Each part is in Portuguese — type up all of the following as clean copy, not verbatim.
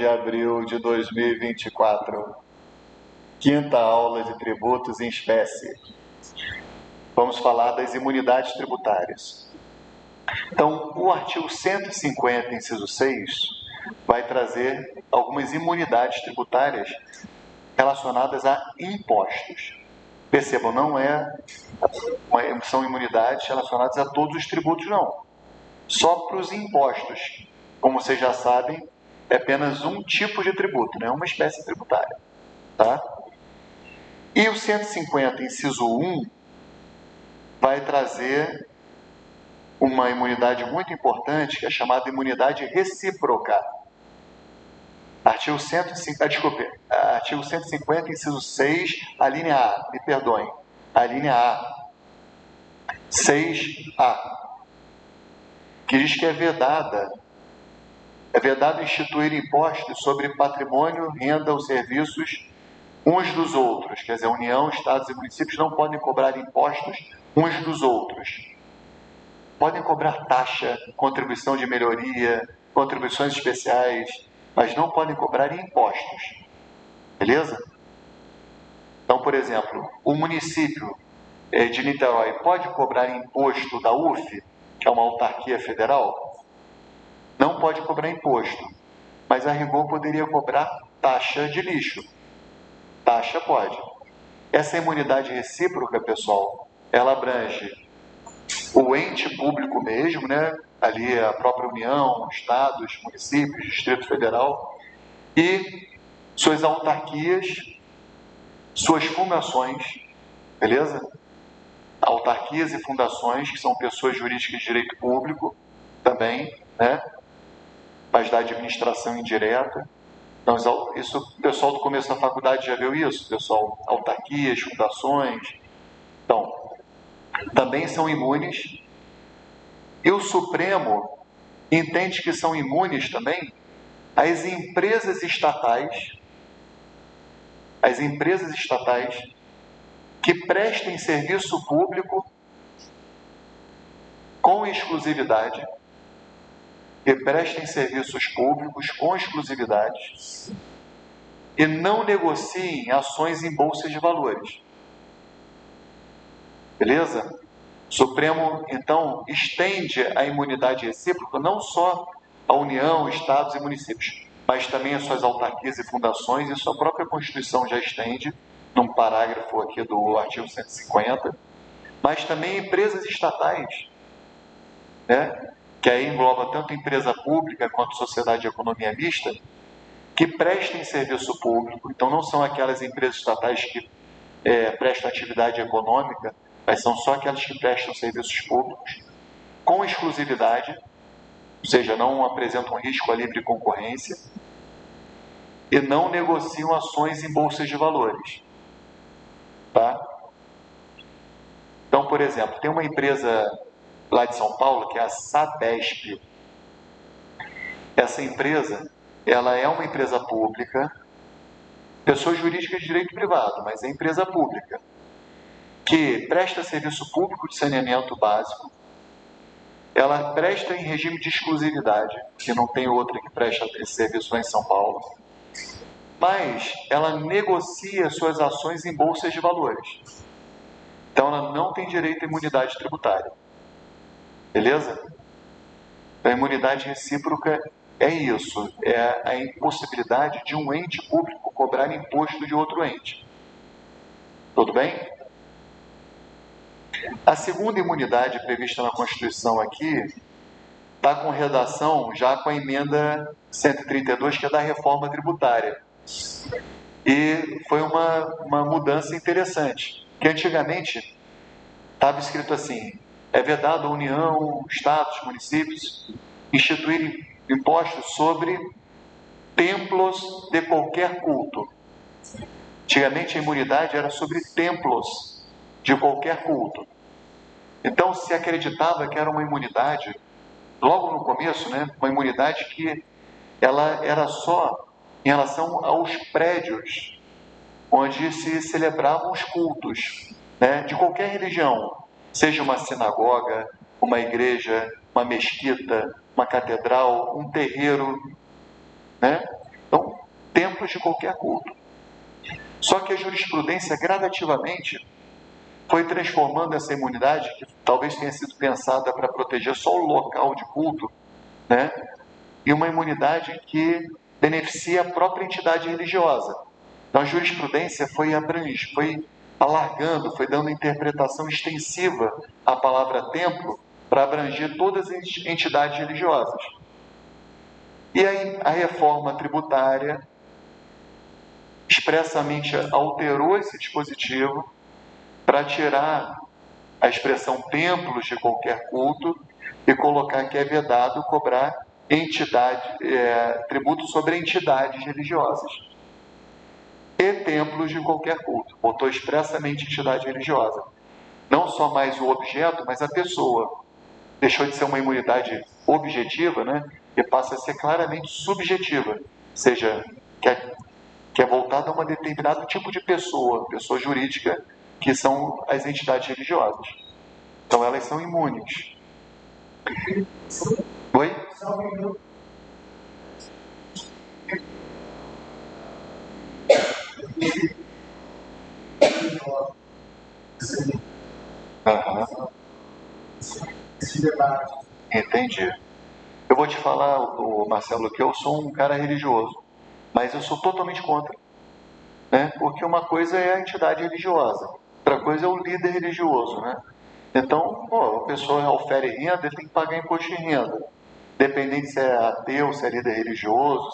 de abril de 2024, quinta aula de tributos em espécie. Vamos falar das imunidades tributárias. Então, o artigo 150, inciso 6, vai trazer algumas imunidades tributárias relacionadas a impostos. Percebam, são imunidades relacionadas a todos os tributos, não. Só para os impostos. Como vocês já sabem, é apenas um tipo de tributo, né? Uma espécie tributária. Tá? E o 150, inciso 1, vai trazer uma imunidade muito importante, que é chamada imunidade recíproca. Artigo 150, inciso 6, a linha A, me perdoem, a linha A, 6A, que diz que é vedado instituir impostos sobre patrimônio, renda ou serviços uns dos outros. Quer dizer, a União, Estados e municípios não podem cobrar impostos uns dos outros. Podem cobrar taxa, contribuição de melhoria, contribuições especiais, mas não podem cobrar impostos. Beleza? Então, por exemplo, o município de Niterói pode cobrar imposto da UF, que é uma autarquia federal? Não pode cobrar imposto, mas a rigor poderia cobrar taxa de lixo. Taxa pode. Essa imunidade recíproca, pessoal, ela abrange o ente público mesmo, né? Ali a própria União, estados, municípios, Distrito Federal, e suas autarquias, suas fundações, beleza? Autarquias e fundações, que são pessoas jurídicas de direito público, também, né? Mas da administração indireta. Então, isso, o pessoal do começo da faculdade já viu isso, pessoal? Autarquias, fundações. Então, também são imunes. E o Supremo entende que são imunes também as empresas estatais que prestem serviço público com exclusividade, e não negociem ações em bolsas de valores. Beleza? O Supremo, então, estende a imunidade recíproca não só à União, Estados e municípios, mas também às suas autarquias e fundações, e sua própria Constituição já estende, num parágrafo aqui do artigo 150, mas também empresas estatais, né? Que aí engloba tanto empresa pública quanto sociedade de economia mista, que prestem serviço público. Então, não são aquelas empresas estatais que prestam atividade econômica, mas são só aquelas que prestam serviços públicos com exclusividade, ou seja, não apresentam risco à livre concorrência, e não negociam ações em bolsas de valores. Tá? Então, por exemplo, tem uma empresa lá de São Paulo, que é a Sabesp. Essa empresa, ela é uma empresa pública, pessoa jurídica de direito privado, mas é empresa pública, que presta serviço público de saneamento básico. Ela presta em regime de exclusividade, que não tem outra que presta esse serviço lá em São Paulo. Mas ela negocia suas ações em bolsas de valores. Então, ela não tem direito à imunidade tributária. Beleza? Então, a imunidade recíproca é isso, é a impossibilidade de um ente público cobrar imposto de outro ente. Tudo bem? A segunda imunidade prevista na Constituição aqui está com redação já com a emenda 132, que é da reforma tributária. E foi uma mudança interessante, que antigamente estava escrito assim: é vedado à União, Estados, municípios instituírem impostos sobre templos de qualquer culto. Antigamente a imunidade era sobre templos de qualquer culto. Então se acreditava que era uma imunidade, logo no começo, né, uma imunidade que ela era só em relação aos prédios onde se celebravam os cultos, né, de qualquer religião, seja uma sinagoga, uma igreja, uma mesquita, uma catedral, um terreiro, né? Então templos de qualquer culto. Só que a jurisprudência gradativamente foi transformando essa imunidade, que talvez tenha sido pensada para proteger só o local de culto, né, em uma imunidade que beneficia a própria entidade religiosa. Então a jurisprudência foi alargando, foi dando interpretação extensiva à palavra templo para abranger todas as entidades religiosas. E aí a reforma tributária expressamente alterou esse dispositivo para tirar a expressão templos de qualquer culto e colocar que é vedado cobrar tributo sobre entidades religiosas e templos de qualquer culto. Botou expressamente entidade religiosa. Não só mais o objeto, mas a pessoa. Deixou de ser uma imunidade objetiva, né? E passa a ser claramente subjetiva, ou seja, que é voltada a um determinado tipo de pessoa jurídica, que são as entidades religiosas. Então elas são imunes. Oi? Aham. Entendi. Eu vou te falar, Marcelo, que eu sou um cara religioso, mas eu sou totalmente contra, né? Porque uma coisa é a entidade religiosa, outra coisa é o líder religioso, né? Então, a pessoa ofere renda, ele tem que pagar imposto de renda, dependendo se é ateu, se é líder religioso,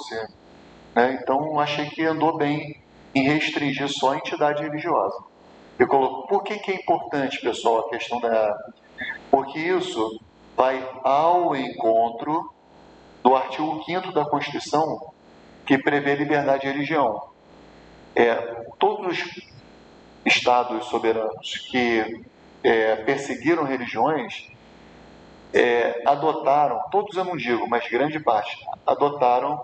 né? Então, achei que andou bem em restringir só a entidade religiosa. Por que é importante, pessoal, a questão Porque isso vai ao encontro do artigo 5º da Constituição, que prevê liberdade de religião. Todos os estados soberanos que perseguiram religiões adotaram, todos eu não digo, mas grande parte, adotaram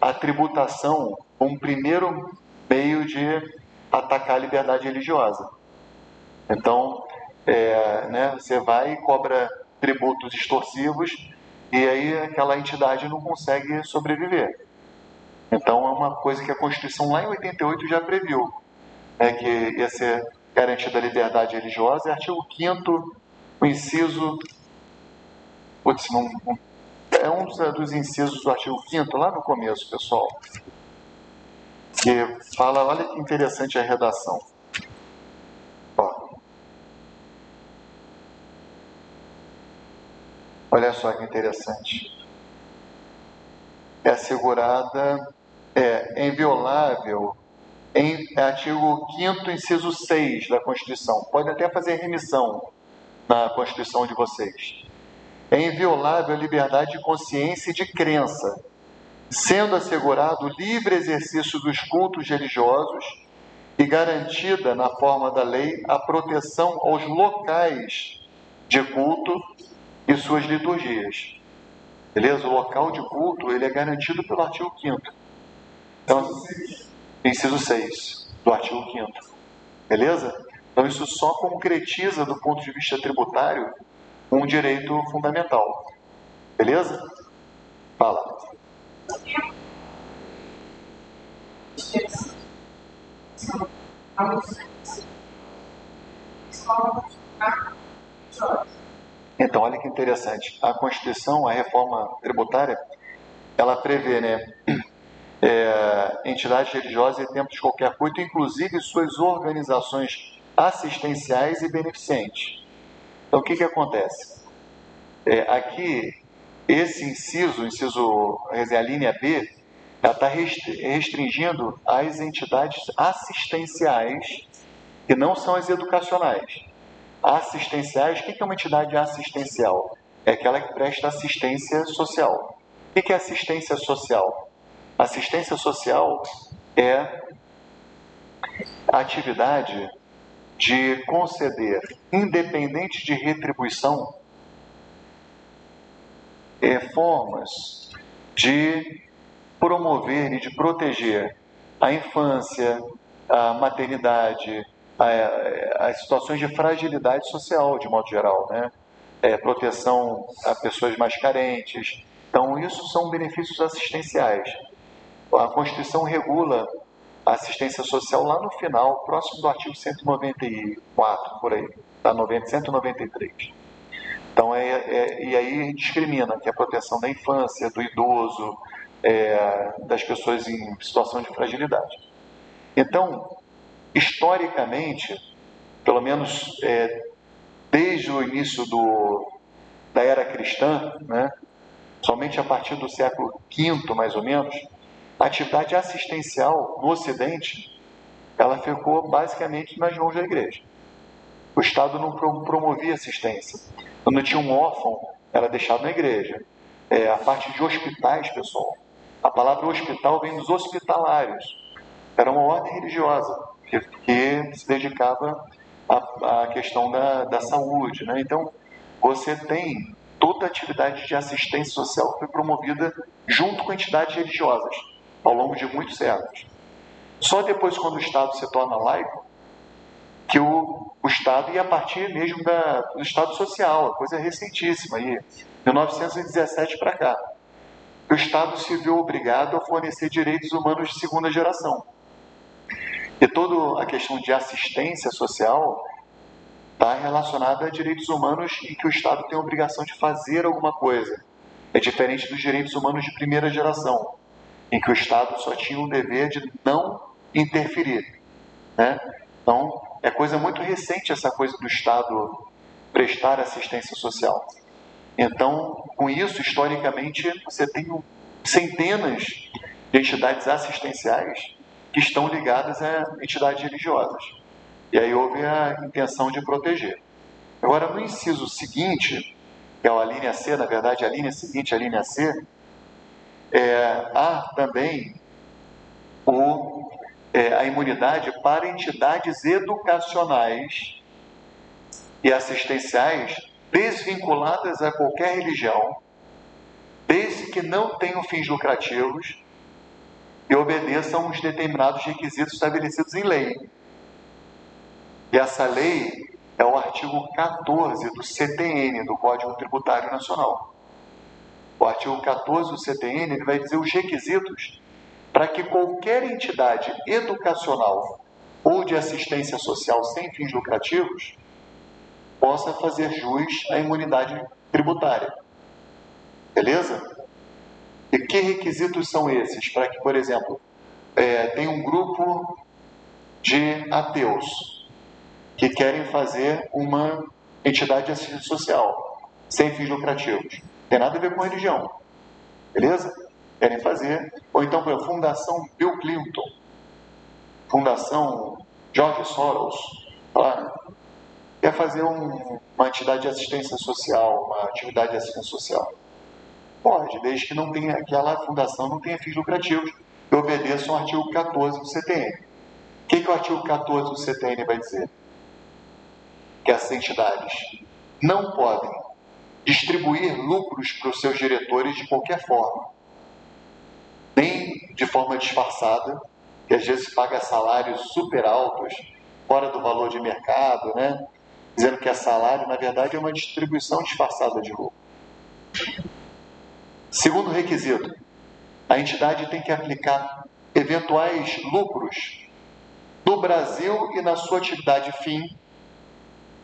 a tributação como primeiro meio de atacar a liberdade religiosa. Então, né, você vai e cobra tributos extorsivos e aí aquela entidade não consegue sobreviver. Então, é uma coisa que a Constituição lá em 88 já previu, que ia ser garantida a liberdade religiosa. É artigo 5º, o inciso... Putz, é um dos incisos do artigo 5º, lá no começo, pessoal, que fala, olha que interessante a redação. Ó, olha só que interessante. É assegurada, é inviolável, artigo 5º, inciso 6 da Constituição. Pode até fazer remissão na Constituição de vocês. É inviolável a liberdade de consciência e de crença, sendo assegurado o livre exercício dos cultos religiosos e garantida, na forma da lei, a proteção aos locais de culto e suas liturgias. Beleza? O local de culto ele é garantido pelo artigo 5º. Então, inciso 6 do artigo 5º. Beleza? Então, isso só concretiza, do ponto de vista tributário, um direito fundamental. Beleza? Fala. Então, olha que interessante. A Constituição, a reforma tributária, ela prevê, né, entidades religiosas e templos de qualquer culto, inclusive suas organizações assistenciais e beneficentes. Então, o que acontece? Aqui, esse inciso, a linha B, ela está restringindo as entidades assistenciais, que não são as educacionais. Assistenciais, o que é uma entidade assistencial? É aquela que presta assistência social. O que é assistência social? Assistência social é a atividade de conceder, independente de retribuição, formas de promover e de proteger a infância, a maternidade, as situações de fragilidade social, de modo geral, né? Proteção a pessoas mais carentes. Então, isso são benefícios assistenciais. A Constituição regula a assistência social lá no final, próximo do artigo 194, por aí, tá? 193. Então, e aí discrimina, que é a proteção da infância, do idoso, das pessoas em situação de fragilidade. Então, historicamente, pelo menos desde o início da era cristã, né, somente a partir do século V, mais ou menos, a atividade assistencial no Ocidente, ela ficou basicamente nas mãos da igreja. O Estado não promovia assistência. Quando tinha um órfão, era deixado na igreja. A parte de hospitais, pessoal, a palavra hospital vem dos hospitalários. Era uma ordem religiosa que se dedicava à questão da saúde, né? Então, você tem toda a atividade de assistência social que foi promovida junto com entidades religiosas ao longo de muitos séculos. Só depois, quando o Estado se torna laico, que o Estado, e a partir mesmo do Estado social, a coisa recentíssima, aí, 1917 para cá, o Estado se viu obrigado a fornecer direitos humanos de segunda geração. E toda a questão de assistência social está relacionada a direitos humanos em que o Estado tem a obrigação de fazer alguma coisa. É diferente dos direitos humanos de primeira geração, em que o Estado só tinha o dever de não interferir, né? Então, é coisa muito recente essa coisa do Estado prestar assistência social. Então, com isso, historicamente, você tem centenas de entidades assistenciais que estão ligadas a entidades religiosas. E aí houve a intenção de proteger. Agora, no inciso seguinte, que é a linha C, na verdade, a linha seguinte, a linha C, há também a imunidade para entidades educacionais e assistenciais desvinculadas a qualquer religião, desde que não tenham fins lucrativos e obedeçam os determinados requisitos estabelecidos em lei. E essa lei é o artigo 14 do CTN, do Código Tributário Nacional. O artigo 14 do CTN ele vai dizer os requisitos para que qualquer entidade educacional ou de assistência social sem fins lucrativos possa fazer jus à imunidade tributária. Beleza? E que requisitos são esses? Para que, por exemplo, tem um grupo de ateus que querem fazer uma entidade de assistência social sem fins lucrativos. Não tem nada a ver com religião. Beleza? Querem fazer. Ou então, por exemplo, Fundação Bill Clinton, Fundação George Soros, quer fazer uma entidade de assistência social, uma atividade de assistência social. Pode, desde que não tenha, aquela fundação não tenha fins lucrativos e obedeça ao artigo 14 do CTN. O que o artigo 14 do CTN vai dizer? Que essas entidades não podem distribuir lucros para os seus diretores de qualquer forma, nem de forma disfarçada, que às vezes paga salários super altos, fora do valor de mercado, né? Dizendo que é salário, na verdade, é uma distribuição disfarçada de lucro. Segundo requisito, a entidade tem que aplicar eventuais lucros no Brasil e na sua atividade fim.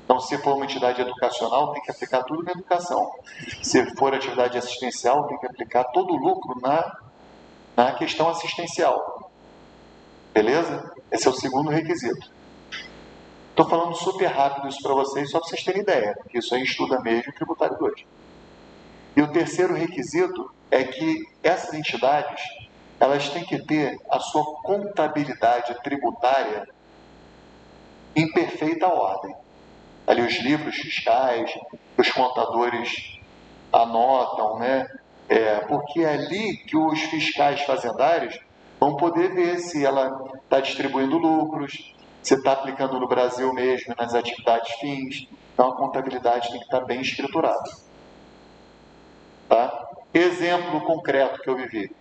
Então, se for uma entidade educacional, tem que aplicar tudo na educação. Se for atividade assistencial, tem que aplicar todo o lucro na questão assistencial. Beleza? Esse é o segundo requisito. Estou falando super rápido isso para vocês, só para vocês terem ideia, porque isso aí estuda mesmo tributário 2. E o terceiro requisito é que essas entidades, elas têm que ter a sua contabilidade tributária em perfeita ordem. Ali os livros fiscais, os contadores anotam, né? Porque é ali que os fiscais fazendários vão poder ver se ela está distribuindo lucros, se está aplicando no Brasil mesmo, nas atividades fins. Então a contabilidade tem que estar bem escriturada. Tá? Exemplo concreto que eu vivi.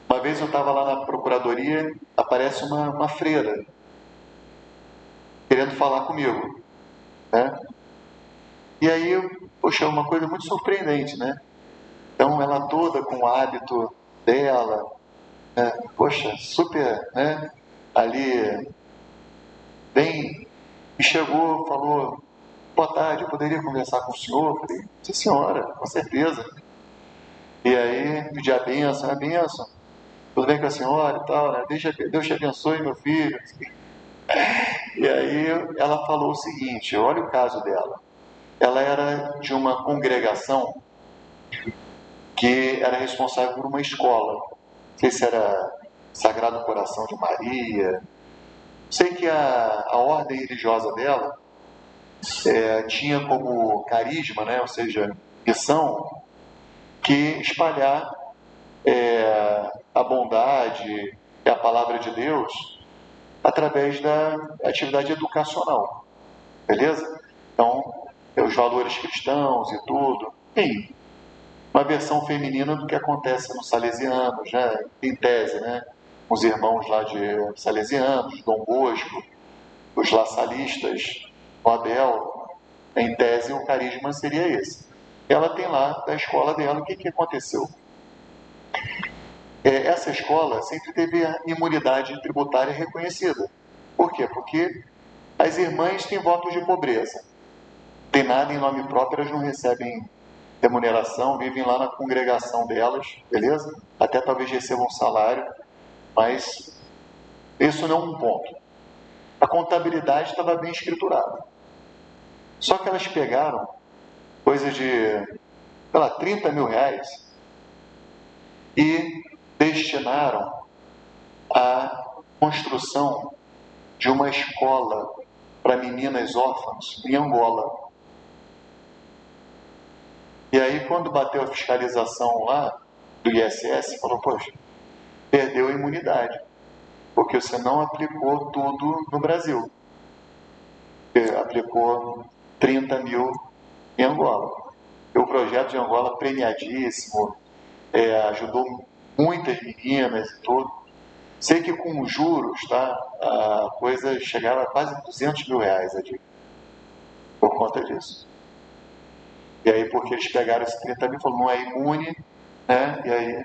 Uma vez eu estava lá na procuradoria, aparece uma freira querendo falar comigo, né? E aí, poxa, uma coisa muito surpreendente, né? Então, ela toda com o hábito dela, né? Poxa, super, né? Ali, bem, me chegou, falou, boa tarde, eu poderia conversar com o senhor? Eu falei, sim senhora, com certeza. E aí, pedi a benção, tudo bem com a senhora e tal, né? Deus te abençoe, meu filho. E aí ela falou o seguinte, olha o caso dela. Ela era de uma congregação que era responsável por uma escola. Não sei se era Sagrado Coração de Maria. Sei que a ordem religiosa dela tinha como carisma, né, ou seja, missão, que espalhar a bondade e a palavra de Deus através da atividade educacional, beleza? Então, os valores cristãos e tudo, enfim, uma versão feminina do que acontece nos salesianos, né? Em tese, né? Os irmãos lá de salesianos, Dom Bosco, os laçalistas, o Abel, em tese o carisma seria esse. Ela tem lá, da escola dela, o que aconteceu? Essa escola sempre teve a imunidade tributária reconhecida. Por quê? Porque as irmãs têm votos de pobreza. Tem nada em nome próprio, elas não recebem remuneração, vivem lá na congregação delas, beleza? Até talvez recebam salário, mas isso não é um ponto. A contabilidade estava bem escriturada. Só que elas pegaram coisa de, sei lá, 30 mil reais e destinaram à construção de uma escola para meninas órfãs em Angola. E aí, quando bateu a fiscalização lá do ISS, falou, poxa, perdeu a imunidade, porque você não aplicou tudo no Brasil. Você aplicou 30 mil em Angola. E o projeto de Angola premiadíssimo, ajudou muitas meninas e tudo. Sei que com juros, tá, a coisa chegava a quase 200 mil reais por conta disso. E aí, porque eles pegaram esse 30 mil, falaram, não é imune, né? E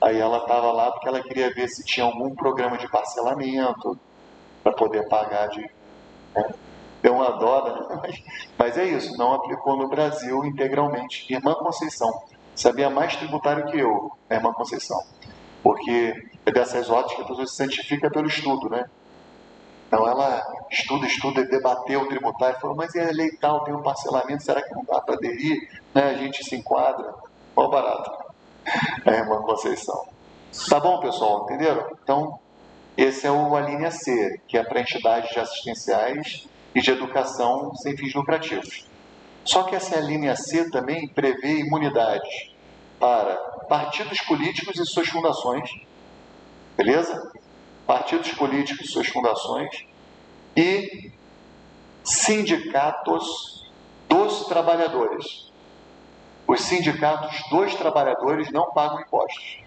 aí ela estava lá porque ela queria ver se tinha algum programa de parcelamento para poder pagar de... Né? Deu uma dó, né? Mas é isso, não aplicou no Brasil integralmente. Irmã Conceição sabia mais tributário que eu, a Irmã Conceição, porque é dessas óticas que a pessoa se santifica pelo estudo, né? Então ela estuda, debateu o tributário, falou, mas é lei tal, tem um parcelamento, será que não dá para aderir? Né? A gente se enquadra. Qual barato? A Irmã Conceição. Tá bom, pessoal, entenderam? Então, esse é a linha C, que é para entidades assistenciais e de educação sem fins lucrativos. Só que essa linha C também prevê imunidades para partidos políticos e suas fundações, beleza? Partidos políticos e suas fundações e sindicatos dos trabalhadores. Os sindicatos dos trabalhadores não pagam impostos.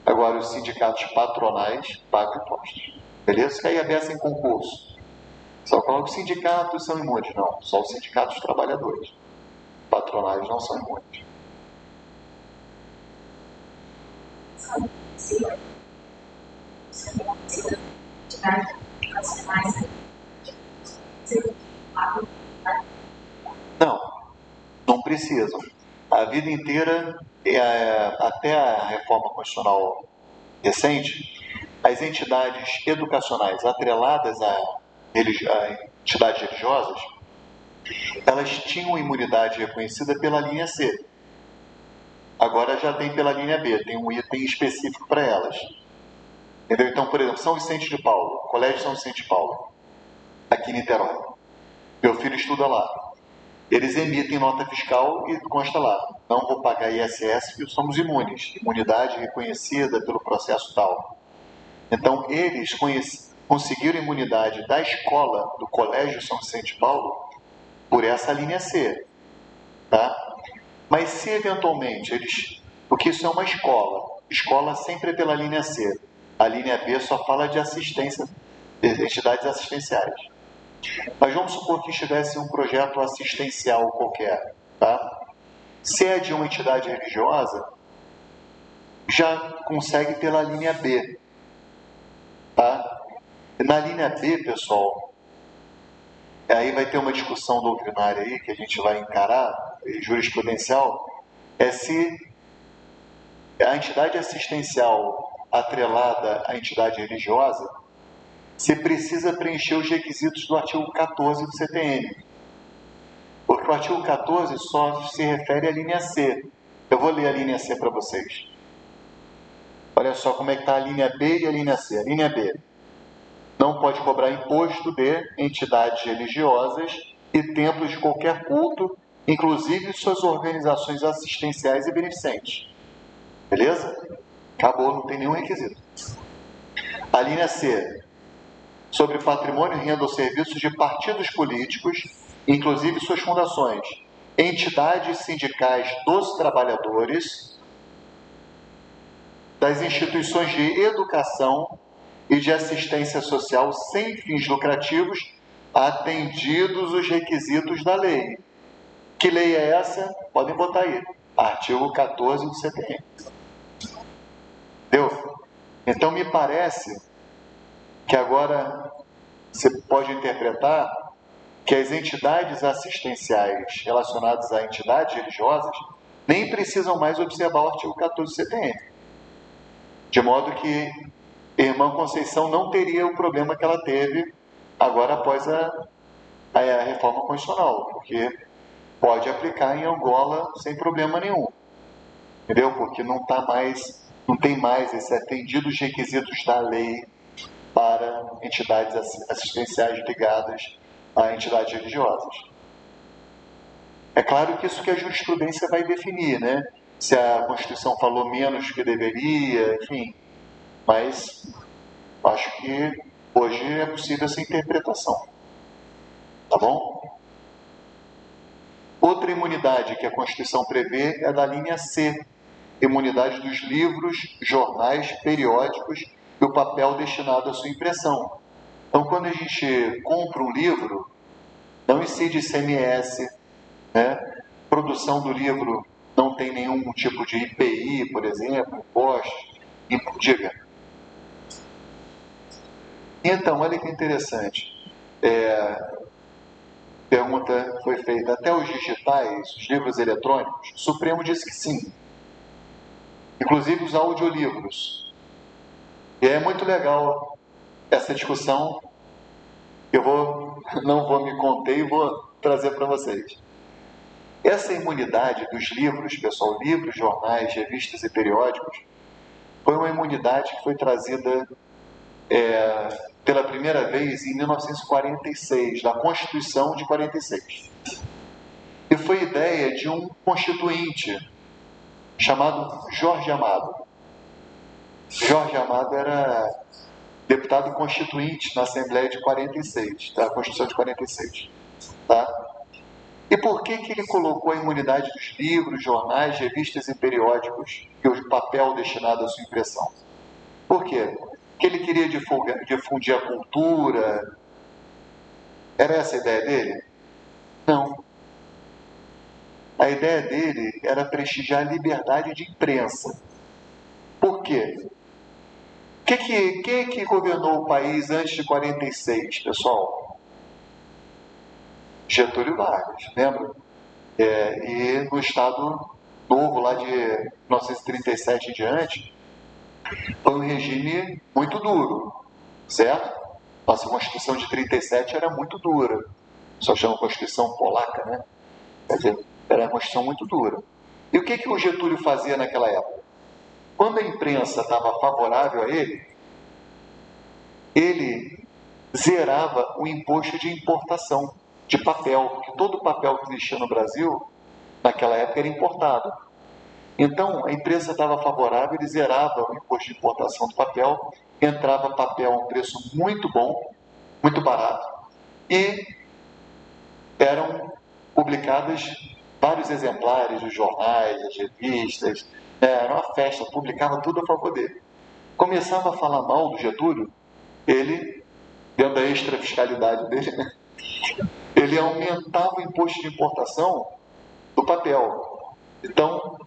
Agora, os sindicatos patronais pagam impostos. Beleza? Que aí é em concurso. Só coloca os sindicatos são imunes. Não, só os sindicatos trabalhadores. Patronais não são imunes. Não, não precisam. A vida inteira, até a reforma constitucional recente, as entidades educacionais atreladas a entidades religiosas, elas tinham imunidade reconhecida pela linha C. Agora já tem pela linha B, tem um item específico para elas. Entendeu? Então, por exemplo, São Vicente de Paulo, Colégio São Vicente de Paulo, aqui em Niterói. Meu filho estuda lá. Eles emitem nota fiscal e consta lá, não vou pagar ISS porque somos imunes, imunidade reconhecida pelo processo tal. Então, eles conseguiram imunidade da escola, do Colégio São Vicente de Paulo, por essa linha C. Tá? Mas se eventualmente eles... Porque isso é uma escola sempre é pela linha C. A linha B só fala de assistência, de entidades assistenciais. Mas vamos supor que estivesse um projeto assistencial qualquer, tá? Se é de uma entidade religiosa, já consegue pela linha B. Tá? Na linha B, pessoal, aí vai ter uma discussão doutrinária aí que a gente vai encarar, jurisprudencial, é se a entidade assistencial atrelada à entidade religiosa, se precisa preencher os requisitos do artigo 14 do CTN. Porque o artigo 14 só se refere à linha C. Eu vou ler a linha C para vocês. Olha só como é que está a linha B e a linha C. A linha B: não pode cobrar imposto de entidades religiosas e templos de qualquer culto, inclusive suas organizações assistenciais e beneficentes. Beleza? Acabou, não tem nenhum requisito. A linha C: sobre patrimônio, renda ou serviços de partidos políticos, inclusive suas fundações, entidades sindicais dos trabalhadores, das instituições de educação e de assistência social sem fins lucrativos, atendidos os requisitos da lei. Que lei é essa? Podem botar aí. Artigo 14 do CTN. Deu? Então, me parece que agora você pode interpretar que as entidades assistenciais relacionadas a entidades religiosas nem precisam mais observar o artigo 14 do CTN. De modo que a irmã Conceição não teria o problema que ela teve agora após a reforma constitucional, porque pode aplicar em Angola sem problema nenhum. Entendeu? Porque não tem mais esse atendido os requisitos da lei para entidades assistenciais ligadas a entidades religiosas. É claro que isso que a jurisprudência vai definir, né? Se a Constituição falou menos que deveria, enfim. Mas acho que hoje é possível essa interpretação. Tá bom? Outra imunidade que a Constituição prevê é da linha C, imunidade dos livros, jornais, periódicos e o papel destinado à sua impressão. Então, quando a gente compra um livro, não incide ICMS, né? Produção do livro não tem nenhum tipo de IPI, por exemplo, impostos. Diga. Então, olha que interessante. Pergunta foi feita: até os digitais, os livros eletrônicos? O Supremo disse que sim. Inclusive os audiolivros. E é muito legal essa discussão. Não vou me conter e vou trazer para vocês. Essa imunidade dos livros, pessoal, livros, jornais, revistas e periódicos, foi uma imunidade que foi trazida pela primeira vez em 1946, na Constituição de 46. E foi ideia de um constituinte chamado Jorge Amado. Jorge Amado era deputado constituinte na Assembleia de 46, da Constituição de 46. Tá? E por que ele colocou a imunidade dos livros, jornais, revistas e periódicos e o papel destinado à sua impressão? Por quê? Porque ele queria difundir a cultura. Era essa a ideia dele? Não. A ideia dele era prestigiar a liberdade de imprensa. Por quê? Quem que governou o país antes de 46, pessoal? Getúlio Vargas, lembra? E no Estado Novo, lá de 1937 em diante, foi um regime muito duro, certo? Nossa Constituição de 37 era muito dura. Só chama Constituição Polaca, né? Quer dizer, era uma Constituição muito dura. E o que o Getúlio fazia naquela época? Quando a imprensa estava favorável a ele zerava o imposto de importação de papel, porque todo o papel que existia no Brasil, naquela época, era importado. Então, a empresa estava favorável, ele zerava o imposto de importação do papel, entrava papel a um preço muito bom, muito barato, e eram publicados vários exemplares dos jornais, das revistas, era uma festa, publicava tudo a favor dele. Começava a falar mal do Getúlio, ele, dentro da extra-fiscalidade dele, ele aumentava o imposto de importação do papel. Então,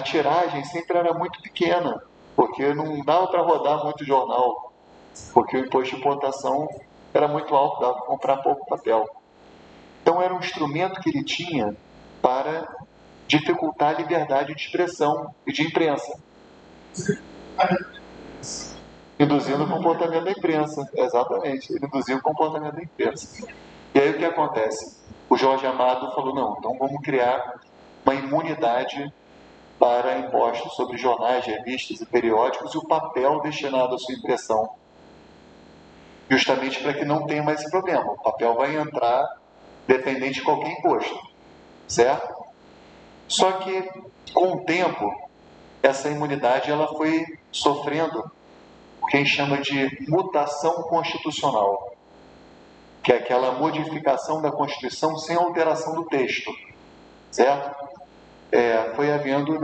tiragem sempre era muito pequena, porque não dava para rodar muito jornal, porque o imposto de importação era muito alto, dava para comprar pouco papel. Então era um instrumento que ele tinha para dificultar a liberdade de expressão e de imprensa, induzindo o comportamento da imprensa. Exatamente, ele induziu o comportamento da imprensa. E aí o que acontece? O Jorge Amado falou, não, então vamos criar uma imunidade para impostos sobre jornais, revistas e periódicos e o papel destinado à sua impressão, justamente para que não tenha mais esse problema. O papel vai entrar dependente de qualquer imposto, certo? Só que, com o tempo, essa imunidade ela foi sofrendo o que a gente chama de mutação constitucional, que é aquela modificação da Constituição sem alteração do texto, certo? Foi havendo,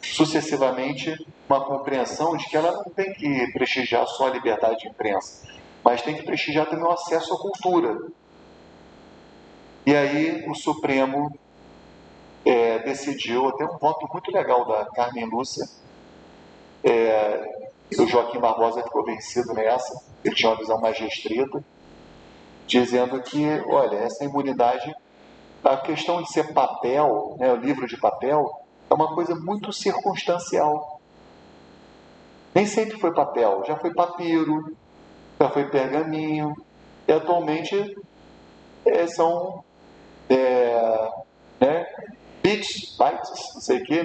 sucessivamente, uma compreensão de que ela não tem que prestigiar só a liberdade de imprensa, mas tem que prestigiar também o acesso à cultura. E aí o Supremo decidiu, até um voto muito legal da Carmen Lúcia, o Joaquim Barbosa ficou vencido nessa, ele tinha uma visão mais restrita, dizendo que, olha, essa imunidade, a questão de ser papel, o livro de papel, é uma coisa muito circunstancial. Nem sempre foi papel, já foi papiro, já foi pergaminho, e atualmente são bytes, não sei o que,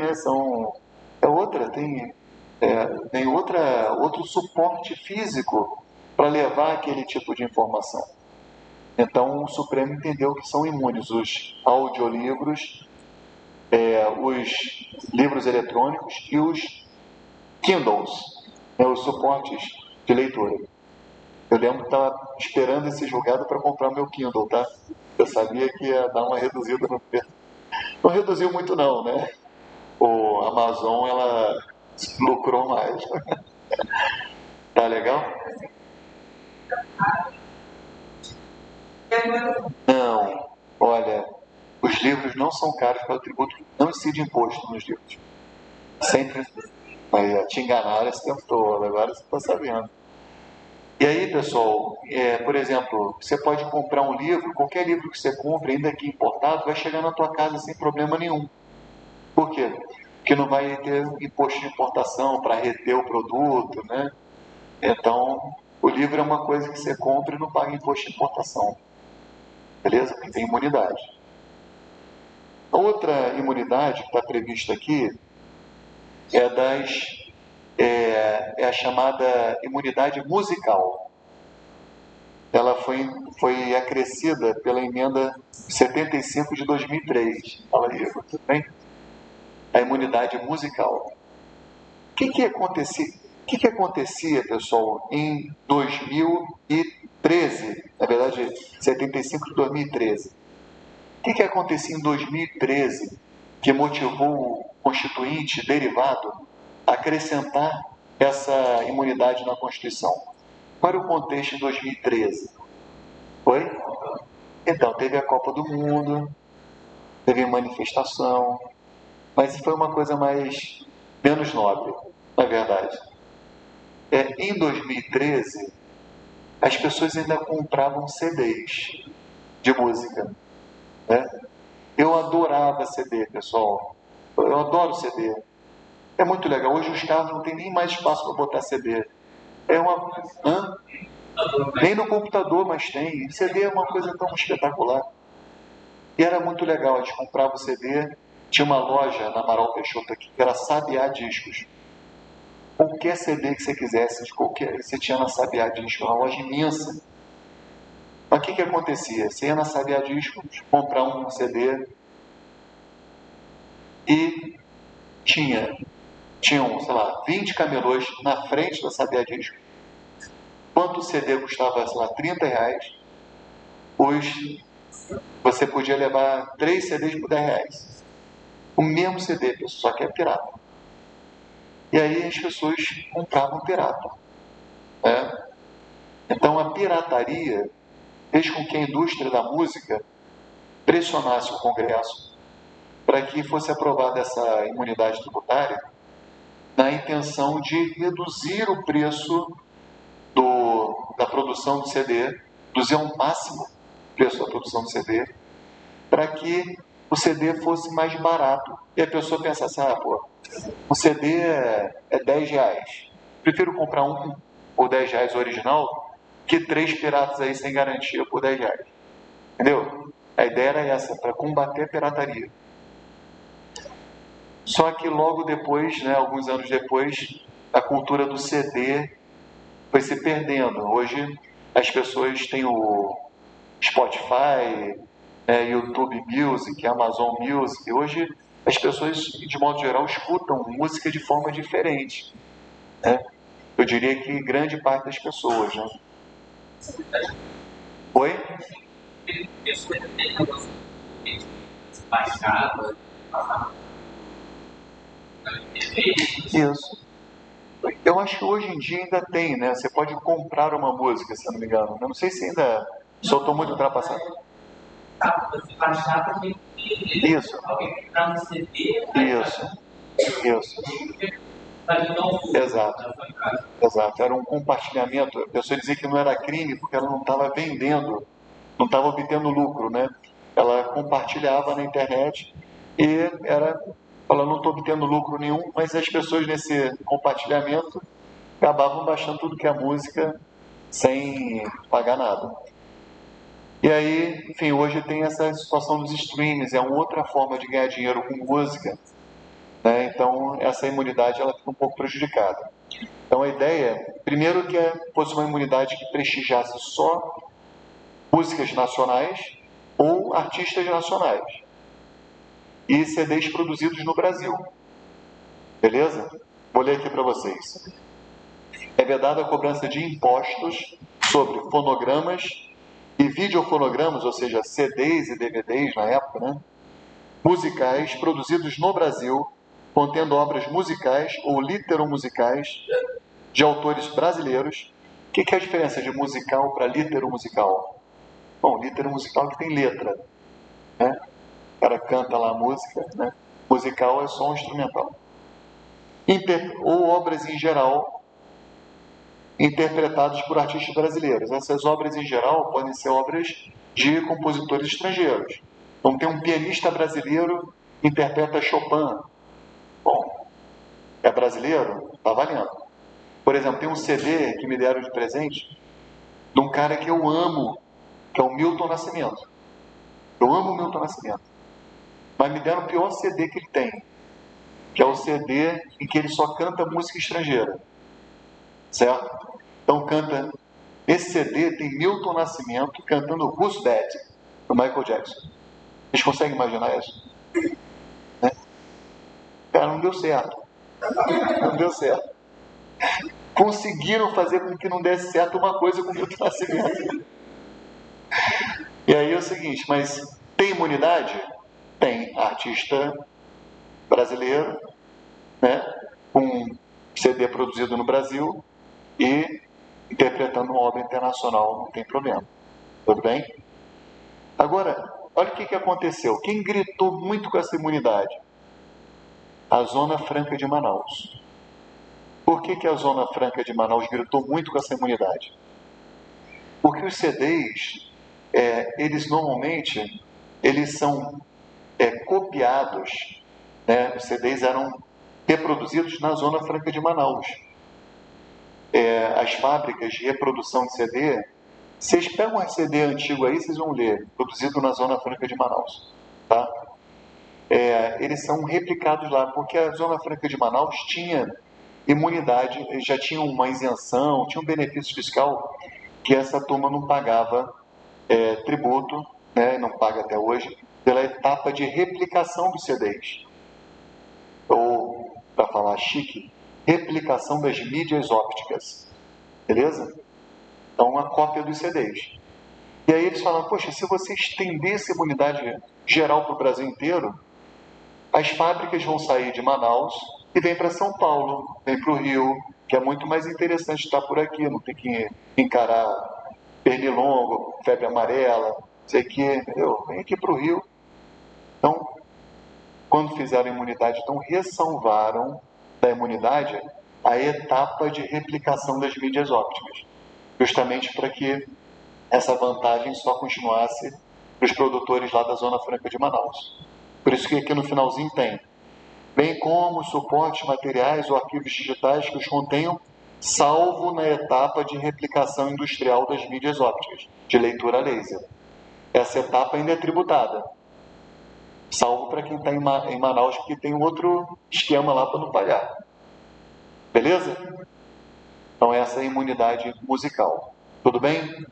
tem outro suporte físico para levar aquele tipo de informação. Então o Supremo entendeu que são imunes os audiolivros, os livros eletrônicos e os Kindles, os suportes de leitura. Eu lembro que estava esperando esse julgado para comprar meu Kindle, tá? Eu sabia que ia dar uma reduzida no preço. Não reduziu muito não, né? O Amazon, ela lucrou mais. Tá legal? Não. Olha, os livros não são caros para o tributo, não incide imposto nos livros. Sempre. Mas te enganaram esse tempo todo, agora você está sabendo. E aí, pessoal, por exemplo, você pode comprar um livro, qualquer livro que você compre, ainda que importado, vai chegar na tua casa sem problema nenhum. Por quê? Porque não vai ter imposto de importação para reter o produto, né? Então, o livro é uma coisa que você compra e não paga imposto de importação. Beleza? Porque tem imunidade. A outra imunidade que está prevista aqui é a chamada imunidade musical. Ela foi acrescida pela emenda 75 de 2003. Fala aí, tudo bem? A imunidade musical. O que acontecia, pessoal, em 2013? Na verdade, 75 de 2013. O que acontecia em 2013 que motivou o Constituinte derivado a acrescentar essa imunidade na Constituição? Qual era o contexto em 2013? Foi? Então, teve a Copa do Mundo, teve manifestação, mas foi uma coisa menos nobre, na verdade. Em 2013, as pessoas ainda compravam CDs de música, né? Eu adorava CD, pessoal. Eu adoro CD. É muito legal. Hoje os carros não tem nem mais espaço para botar CD. Hã? Nem no computador, mas tem. CD é uma coisa tão espetacular. E era muito legal. A gente comprava o CD. Tinha uma loja na Amaral Peixoto aqui que era Sabiá Discos. Qualquer CD que você quisesse, você tinha na Sabiá Discos. Uma loja imensa. Mas o que acontecia? Você ia na Sabiá Discos, comprar um CD e tinham, sei lá, 20 camelôs na frente da Sabiá Discos. Quanto o CD custava, sei lá, R$30, você podia levar 3 CDs por R$10. O mesmo CD, pessoal, só que é pirata. E aí as pessoas compravam pirata. Né? Então a pirataria fez com que a indústria da música pressionasse o Congresso para que fosse aprovada essa imunidade tributária na intenção de reduzir o preço da produção do CD, reduzir ao máximo o preço da produção do CD, para que o CD fosse mais barato. E a pessoa pensa assim, um CD é 10 reais. Prefiro comprar um por 10 reais original que 3 piratas aí sem garantia por 10 reais. Entendeu? A ideia era essa, para combater a pirataria. Só que logo depois, alguns anos depois, a cultura do CD foi se perdendo. Hoje as pessoas têm o Spotify, YouTube Music, Amazon Music. Hoje as pessoas, de modo geral, escutam música de forma diferente. Eu diria que grande parte das pessoas. Oi? Isso. Eu acho que hoje em dia ainda tem, né? Você pode comprar uma música, se eu não me engano. Eu não sei se ainda soltou muito ultrapassado. Isso. Isso. Exato. Era um compartilhamento. A pessoa dizia que não era crime porque ela não estava vendendo, não estava obtendo lucro, né? Ela compartilhava na internet e ela não estou obtendo lucro nenhum, mas as pessoas nesse compartilhamento acabavam baixando tudo que é música sem pagar nada. E aí, enfim, hoje tem essa situação dos streams, é uma outra forma de ganhar dinheiro com música, né? Então essa imunidade ela fica um pouco prejudicada. Então a ideia, primeiro que fosse uma imunidade que prestigiasse só músicas nacionais ou artistas nacionais e CDs produzidos no Brasil. Beleza? Vou ler aqui para vocês. É vedada a cobrança de impostos sobre fonogramas e videofonogramas, ou seja, CDs e DVDs na época, né? Musicais produzidos no Brasil, contendo obras musicais ou literomusicais de autores brasileiros. O que é a diferença de musical para literomusical? Bom, literomusical que tem letra, né? O cara canta lá a música, né? Musical é só um instrumental. Ou obras em geral interpretadas por artistas brasileiros. Essas obras em geral podem ser obras de compositores estrangeiros. Então tem um pianista brasileiro que interpreta Chopin. Bom, é brasileiro? Está valendo. Por exemplo, tem um CD que me deram de presente de um cara que eu amo, que é o Milton Nascimento. Eu amo o Milton Nascimento. Mas me deram o pior CD que ele tem, que é o CD em que ele só canta música estrangeira. Certo? Então canta... Esse CD tem Milton Nascimento cantando Who's That, do Michael Jackson. Vocês conseguem imaginar isso? Né? Cara, não deu certo. Não deu certo. Conseguiram fazer com que não desse certo uma coisa com o Milton Nascimento. E aí é o seguinte, mas tem imunidade? Tem. Artista brasileiro, né, com CD produzido no Brasil e interpretando uma obra internacional, não tem problema. Tudo bem? Agora, olha o que aconteceu. Quem gritou muito com essa imunidade? A Zona Franca de Manaus. Por que a Zona Franca de Manaus gritou muito com essa imunidade? Porque os CDs, eles normalmente, eles são copiados, né? Os CDs eram reproduzidos na Zona Franca de Manaus. As fábricas de reprodução de CD, vocês pegam um CD antigo aí, vocês vão ler, produzido na Zona Franca de Manaus, tá? Eles são replicados lá, porque a Zona Franca de Manaus tinha imunidade, já tinha uma isenção, tinha um benefício fiscal que essa turma não pagava tributo, né, não paga até hoje, pela etapa de replicação dos CDs. Ou, para falar chique, replicação das mídias ópticas. Beleza? Então, uma cópia dos CDs. E aí eles falam, poxa, se você estender essa imunidade geral para o Brasil inteiro, as fábricas vão sair de Manaus e vêm para São Paulo, vêm para o Rio, que é muito mais interessante estar por aqui, não tem que encarar pernilongo, febre amarela, não sei o que, entendeu? Vem aqui para o Rio. Então, quando fizeram a imunidade, então ressalvaram da imunidade a etapa de replicação das mídias ópticas, justamente para que essa vantagem só continuasse para os produtores lá da Zona Franca de Manaus. Por isso que aqui no finalzinho tem, bem como suportes materiais ou arquivos digitais que os contenham, salvo na etapa de replicação industrial das mídias ópticas, de leitura laser. Essa etapa ainda é tributada, salvo para quem está em Manaus, porque tem outro esquema lá para não pagar. Beleza? Então essa é a imunidade musical. Tudo bem?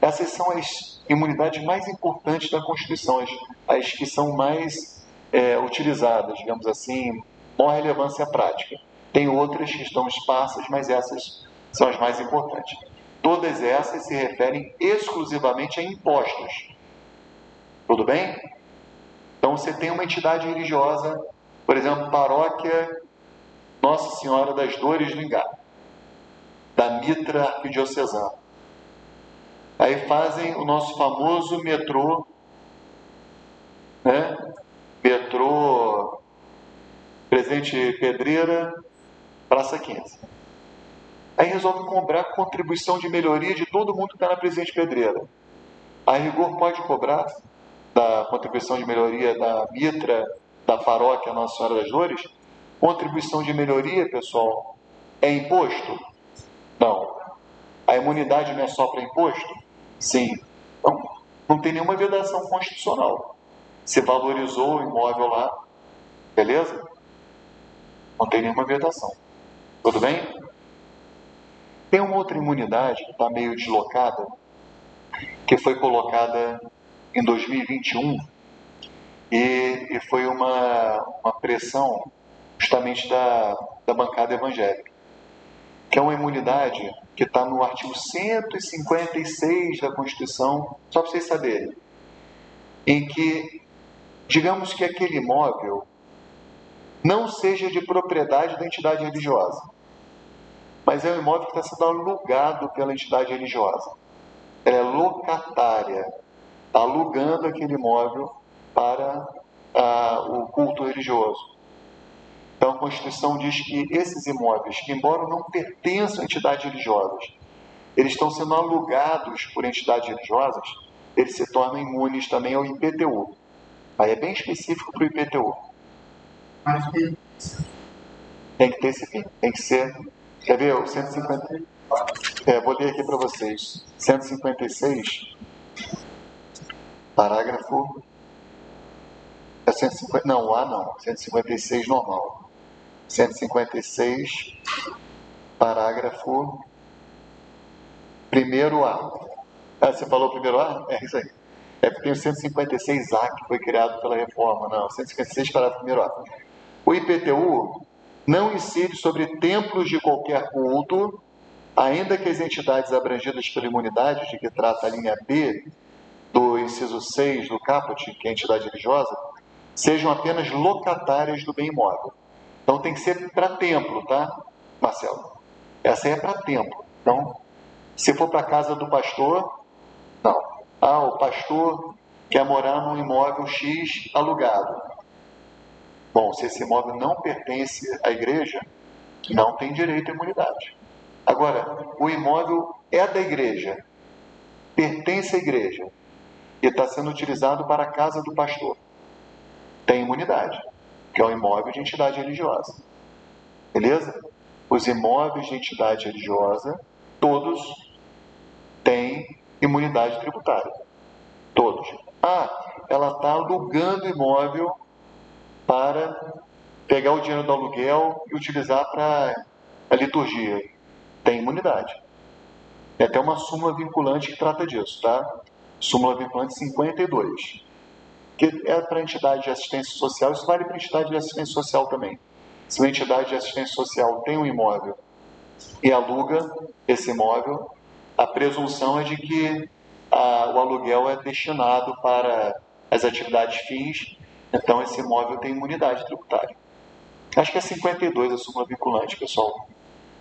Essas são as imunidades mais importantes da Constituição, as que são mais utilizadas, digamos assim, maior relevância prática. Tem outras que estão esparsas, mas essas são as mais importantes. Todas essas se referem exclusivamente a impostos. Tudo bem? Então você tem uma entidade religiosa, por exemplo, Paróquia Nossa Senhora das Dores do Ingá, da Mitra Arquidiocesana. Aí fazem o nosso famoso metrô, né? Metrô Presidente Pedreira, Praça 15. Aí resolve cobrar contribuição de melhoria de todo mundo que está na Presidente Pedreira. A rigor pode cobrar da contribuição de melhoria da Mitra, da Paróquia Nossa Senhora das Dores? Contribuição de melhoria, pessoal, é imposto? Não. A imunidade não é só para imposto? Sim. Então, não tem nenhuma vedação constitucional. Se valorizou o imóvel lá, beleza? Não tem nenhuma vedação. Tudo bem? Tem uma outra imunidade que está meio deslocada, que foi colocada em 2021 e foi uma pressão justamente da bancada evangélica, que é uma imunidade que está no artigo 156 da Constituição, só para vocês saberem, em que, digamos que aquele imóvel não seja de propriedade da entidade religiosa, mas é um imóvel que está sendo alugado pela entidade religiosa. Ela é locatária, está alugando aquele imóvel para o culto religioso. Então a Constituição diz que esses imóveis, que embora não pertençam a entidades religiosas, eles estão sendo alugados por entidades religiosas, eles se tornam imunes também ao IPTU. Aí é bem específico para o IPTU. Tem que ter esse fim, tem que ser. Quer ver? O 150. Vou ler aqui para vocês. 156, parágrafo. 150, não, o A não. 156 normal. 156, parágrafo. Primeiro A. Você falou primeiro A? É isso aí. É porque tem o 156A que foi criado pela reforma. Não, 156, parágrafo primeiro A. O IPTU não incide sobre templos de qualquer culto, ainda que as entidades abrangidas pela imunidade, de que trata a linha B do inciso 6 do caput, que é a entidade religiosa, sejam apenas locatárias do bem imóvel. Então tem que ser para templo, tá, Marcelo? Essa aí é para templo. Então, se for para a casa do pastor, não. O pastor quer morar num imóvel X alugado. Bom, se esse imóvel não pertence à igreja, não tem direito à imunidade. Agora, o imóvel é da igreja, pertence à igreja e está sendo utilizado para a casa do pastor, tem imunidade, que é um imóvel de entidade religiosa. Beleza? Os imóveis de entidade religiosa, todos têm imunidade tributária. Todos. Ela está alugando imóvel para pegar o dinheiro do aluguel e utilizar para a liturgia. Tem imunidade. Tem até uma súmula vinculante que trata disso, tá? Súmula vinculante 52. Que é para a entidade de assistência social, isso vale para a entidade de assistência social também. Se uma entidade de assistência social tem um imóvel e aluga esse imóvel, a presunção é de que o aluguel é destinado para as atividades fins, então esse imóvel tem imunidade tributária. Acho que é 52 a súmula vinculante, pessoal.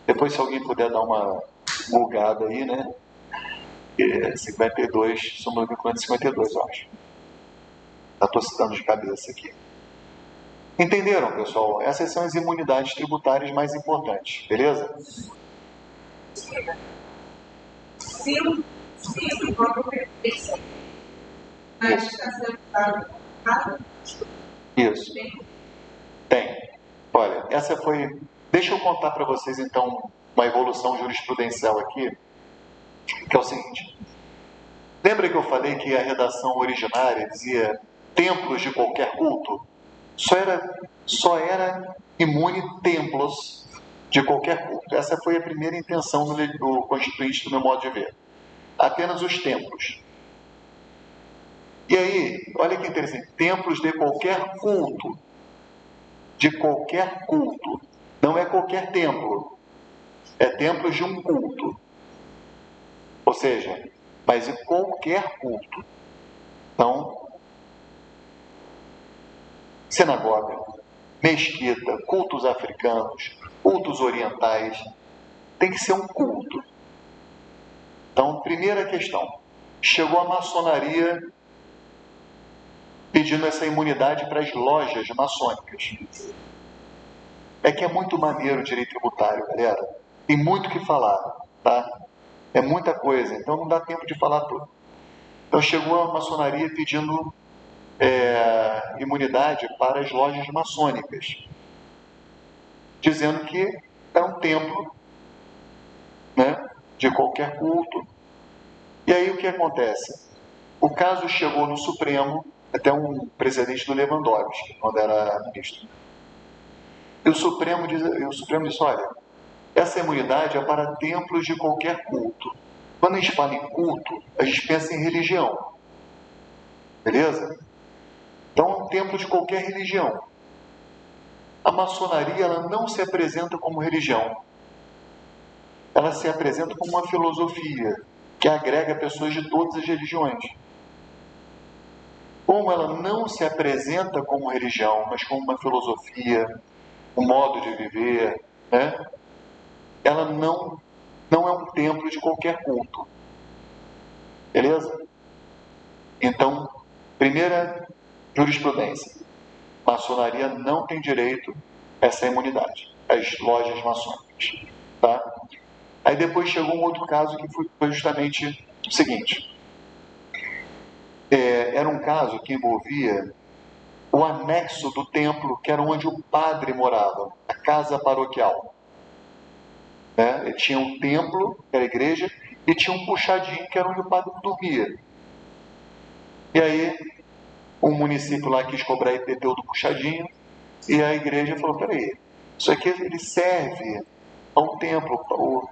Depois, se alguém puder dar uma bugada aí, né? 52, súmula vinculante 52, eu acho. Estou citando de cabeça aqui. Entenderam, pessoal? Essas são as imunidades tributárias mais importantes, beleza? Se o próprio perfeito, mas está sendo usado, Isso. Tem. Olha, essa foi... Deixa eu contar para vocês, então, uma evolução jurisprudencial aqui, que é o seguinte. Lembra que eu falei que a redação originária dizia templos de qualquer culto? Só era imune templos de qualquer culto. Essa foi a primeira intenção do Constituinte, do meu modo de ver. Apenas os templos. E aí, olha que interessante, templos de qualquer culto. De qualquer culto. Não é qualquer templo. É templos de um culto. Ou seja, mas de qualquer culto. Então, sinagoga, mesquita, cultos africanos, cultos orientais, tem que ser um culto. Então, primeira questão, chegou a maçonaria pedindo essa imunidade para as lojas maçônicas. É que é muito maneiro o direito tributário, galera. Tem muito o que falar, tá? É muita coisa, então não dá tempo de falar tudo. Então chegou a maçonaria pedindo imunidade para as lojas maçônicas, dizendo que é um templo, né, de qualquer culto. E aí o que acontece? O caso chegou no Supremo, até um precedente do Lewandowski, quando era ministro. E o Supremo disse, olha, essa imunidade é para templos de qualquer culto. Quando a gente fala em culto, a gente pensa em religião. Beleza? Então, é um templo de qualquer religião. A maçonaria ela não se apresenta como religião. Ela se apresenta como uma filosofia que agrega pessoas de todas as religiões. Como ela não se apresenta como religião, mas como uma filosofia, um modo de viver, né? Ela não é um templo de qualquer culto. Beleza? Então, primeira jurisprudência. Maçonaria não tem direito a essa imunidade. As lojas maçônicas. Tá? Aí depois chegou um outro caso que foi justamente o seguinte. Era um caso que envolvia o anexo do templo, que era onde o padre morava, a casa paroquial. Né? Ele tinha um templo, que era a igreja, e tinha um puxadinho, que era onde o padre dormia. E aí, um município lá quis cobrar IPTU do puxadinho, e a igreja falou, peraí, isso aqui ele serve a um templo,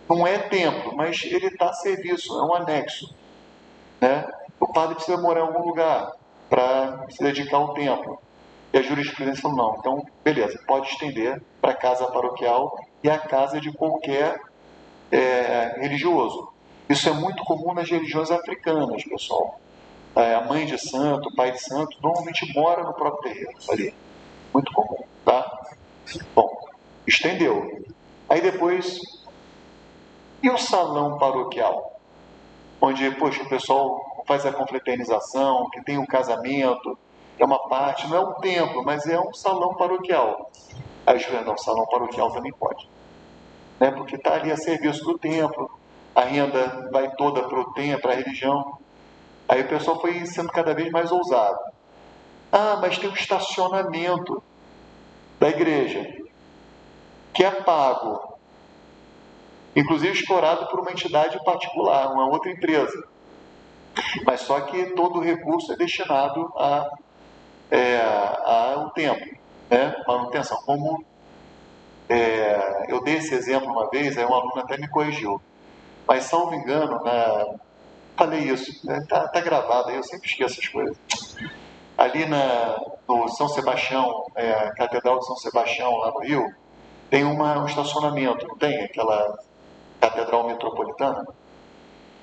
não é templo, mas ele está a serviço, é um anexo. Né? O padre precisa morar em algum lugar para se dedicar ao templo. E a jurisprudência falou, não, então, beleza, pode estender para a casa paroquial e a casa de qualquer religioso. Isso é muito comum nas religiões africanas, pessoal. A mãe de santo, o pai de santo, normalmente mora no próprio terreiro, ali. Muito comum, tá? Bom, estendeu. Aí depois, e o salão paroquial? Onde, poxa, o pessoal faz a confraternização, que tem um casamento, que é uma parte, não é um templo, mas é um salão paroquial. Aí os não, salão paroquial também pode. Né? Porque está ali a serviço do templo, a renda vai toda para o templo, para a religião. Aí o pessoal foi sendo cada vez mais ousado. Ah, mas tem um estacionamento da igreja, que é pago, inclusive explorado por uma entidade particular, uma outra empresa. Mas só que todo o recurso é destinado ao templo, né? Manutenção. Como eu dei esse exemplo uma vez, aí um aluno até me corrigiu. Mas, salvo engano, falei isso, né? Tá gravado aí, eu sempre esqueço essas coisas. Ali no São Sebastião, a Catedral de São Sebastião, lá no Rio, tem um estacionamento, não tem? Aquela Catedral Metropolitana.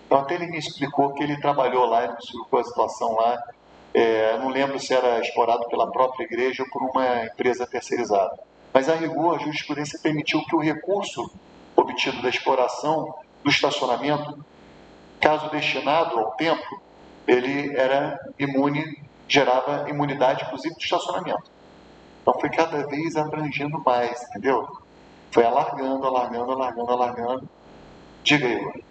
Então, até ele me explicou que ele trabalhou lá, ele me explicou a situação lá. Não lembro se era explorado pela própria igreja ou por uma empresa terceirizada. Mas, a rigor, a jurisprudência permitiu que o recurso obtido da exploração do estacionamento, caso destinado ao templo, ele era imune, gerava imunidade, inclusive, do estacionamento. Então foi cada vez abrangendo mais, entendeu? Foi alargando, alargando, alargando, alargando. Diga aí.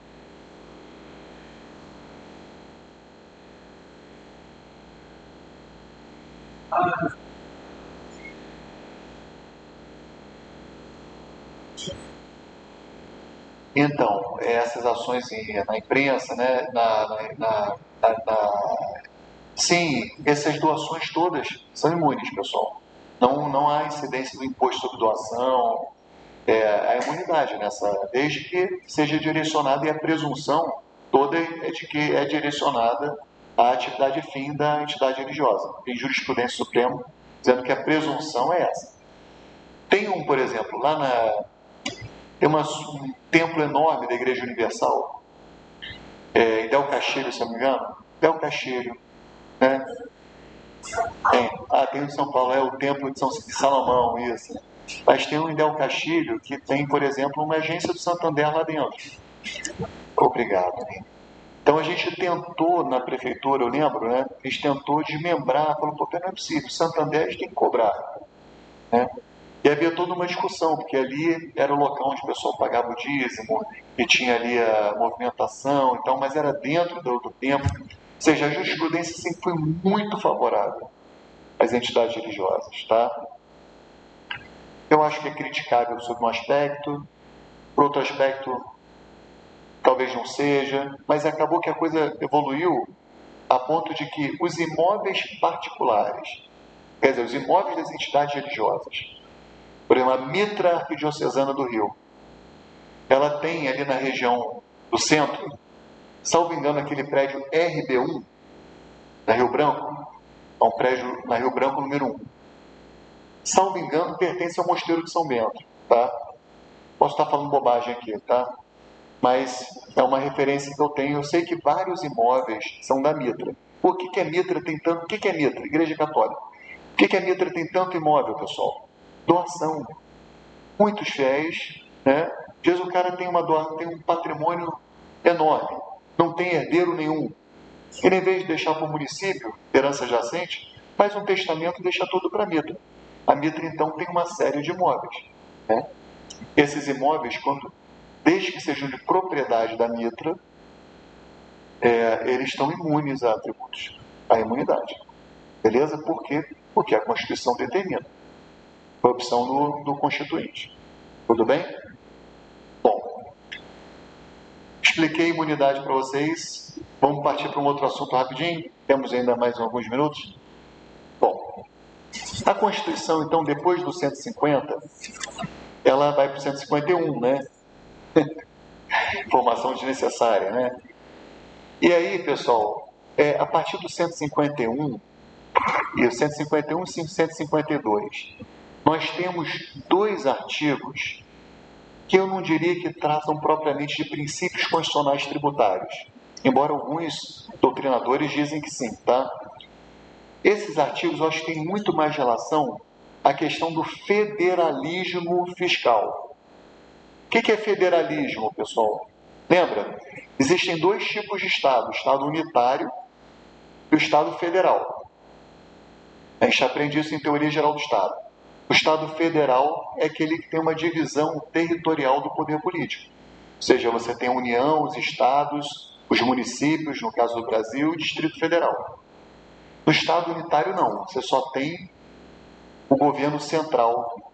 Então, essas ações na imprensa, né, sim, essas doações todas são imunes, pessoal. Não há incidência do imposto sobre doação, a imunidade nessa, desde que seja direcionada, e a presunção toda é de que é direcionada à atividade fim da entidade religiosa. Tem jurisprudência suprema dizendo que a presunção é essa. Tem por exemplo, tem um templo enorme da Igreja Universal, em Del Castilho, se não me engano. Del Castilho, né? Tem o de São Paulo, o templo de Salomão, isso. Mas tem um em Del Castilho que tem, por exemplo, uma agência do Santander lá dentro. Obrigado, né? Então a gente tentou na prefeitura, eu lembro, né? A gente tentou desmembrar, falou, pô, não é possível, Santander a gente tem que cobrar, né? E havia toda uma discussão, porque ali era o local onde o pessoal pagava o dízimo, e tinha ali a movimentação e tal, mas era dentro do templo. Ou seja, a jurisprudência sempre foi muito favorável às entidades religiosas, tá? Eu acho que é criticável sob um aspecto, por outro aspecto, talvez não seja, mas acabou que a coisa evoluiu a ponto de que os imóveis particulares, quer dizer, os imóveis das entidades religiosas, por exemplo, a Mitra Arquidiocesana do Rio, ela tem ali na região do centro, salvo engano, aquele prédio RB1, na Rio Branco, é um prédio na Rio Branco número 1. Salvo engano, pertence ao Mosteiro de São Bento, tá? Posso estar falando bobagem aqui, tá? Mas é uma referência que eu tenho. Eu sei que vários imóveis são da Mitra. Por que a Mitra tem tanto? O que é Mitra? Igreja Católica. Por que a Mitra tem tanto imóvel, pessoal? Doação. Muitos fiéis, né? Às vezes o cara tem um patrimônio enorme, não tem herdeiro nenhum. Ele, em vez de deixar para o município, herança jacente, faz um testamento e deixa tudo para a Mitra. A Mitra, então, tem uma série de imóveis, né? Esses imóveis, desde que sejam de propriedade da Mitra, eles estão imunes a tributos, a imunidade. Beleza? Por quê? Porque a Constituição determina. Foi a opção do Constituinte. Tudo bem? Bom, expliquei a imunidade para vocês. Vamos partir para um outro assunto rapidinho? Temos ainda mais alguns minutos? Bom, a Constituição, então, depois do 150, ela vai para o 151, né? Informação desnecessária, né? E aí, pessoal, a partir do 151, e o 151 e 152, nós temos dois artigos que eu não diria que tratam propriamente de princípios constitucionais tributários, embora alguns doutrinadores dizem que sim, tá? Esses artigos eu acho que têm muito mais relação à questão do federalismo fiscal. O que é federalismo, pessoal? Lembra? Existem dois tipos de Estado, o Estado unitário e o Estado federal. A gente aprende isso em Teoria Geral do Estado. O Estado federal é aquele que tem uma divisão territorial do poder político. Ou seja, você tem a União, os estados, os municípios, no caso do Brasil, e o Distrito Federal. No Estado unitário, não. Você só tem o governo central,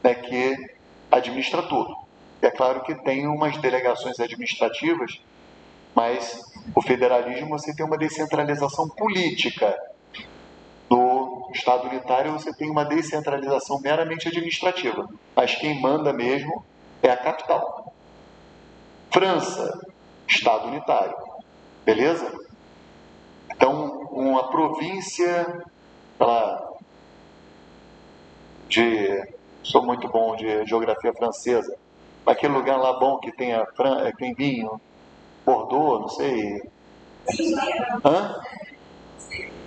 né, que administra tudo. É claro que tem umas delegações administrativas, mas o federalismo você tem uma descentralização política. No Estado unitário você tem uma descentralização meramente administrativa, mas quem manda mesmo é a capital. França, Estado unitário, beleza? Então, uma província, sou muito bom de geografia francesa, aquele lugar lá bom que tem vinho, Bordeaux, não sei.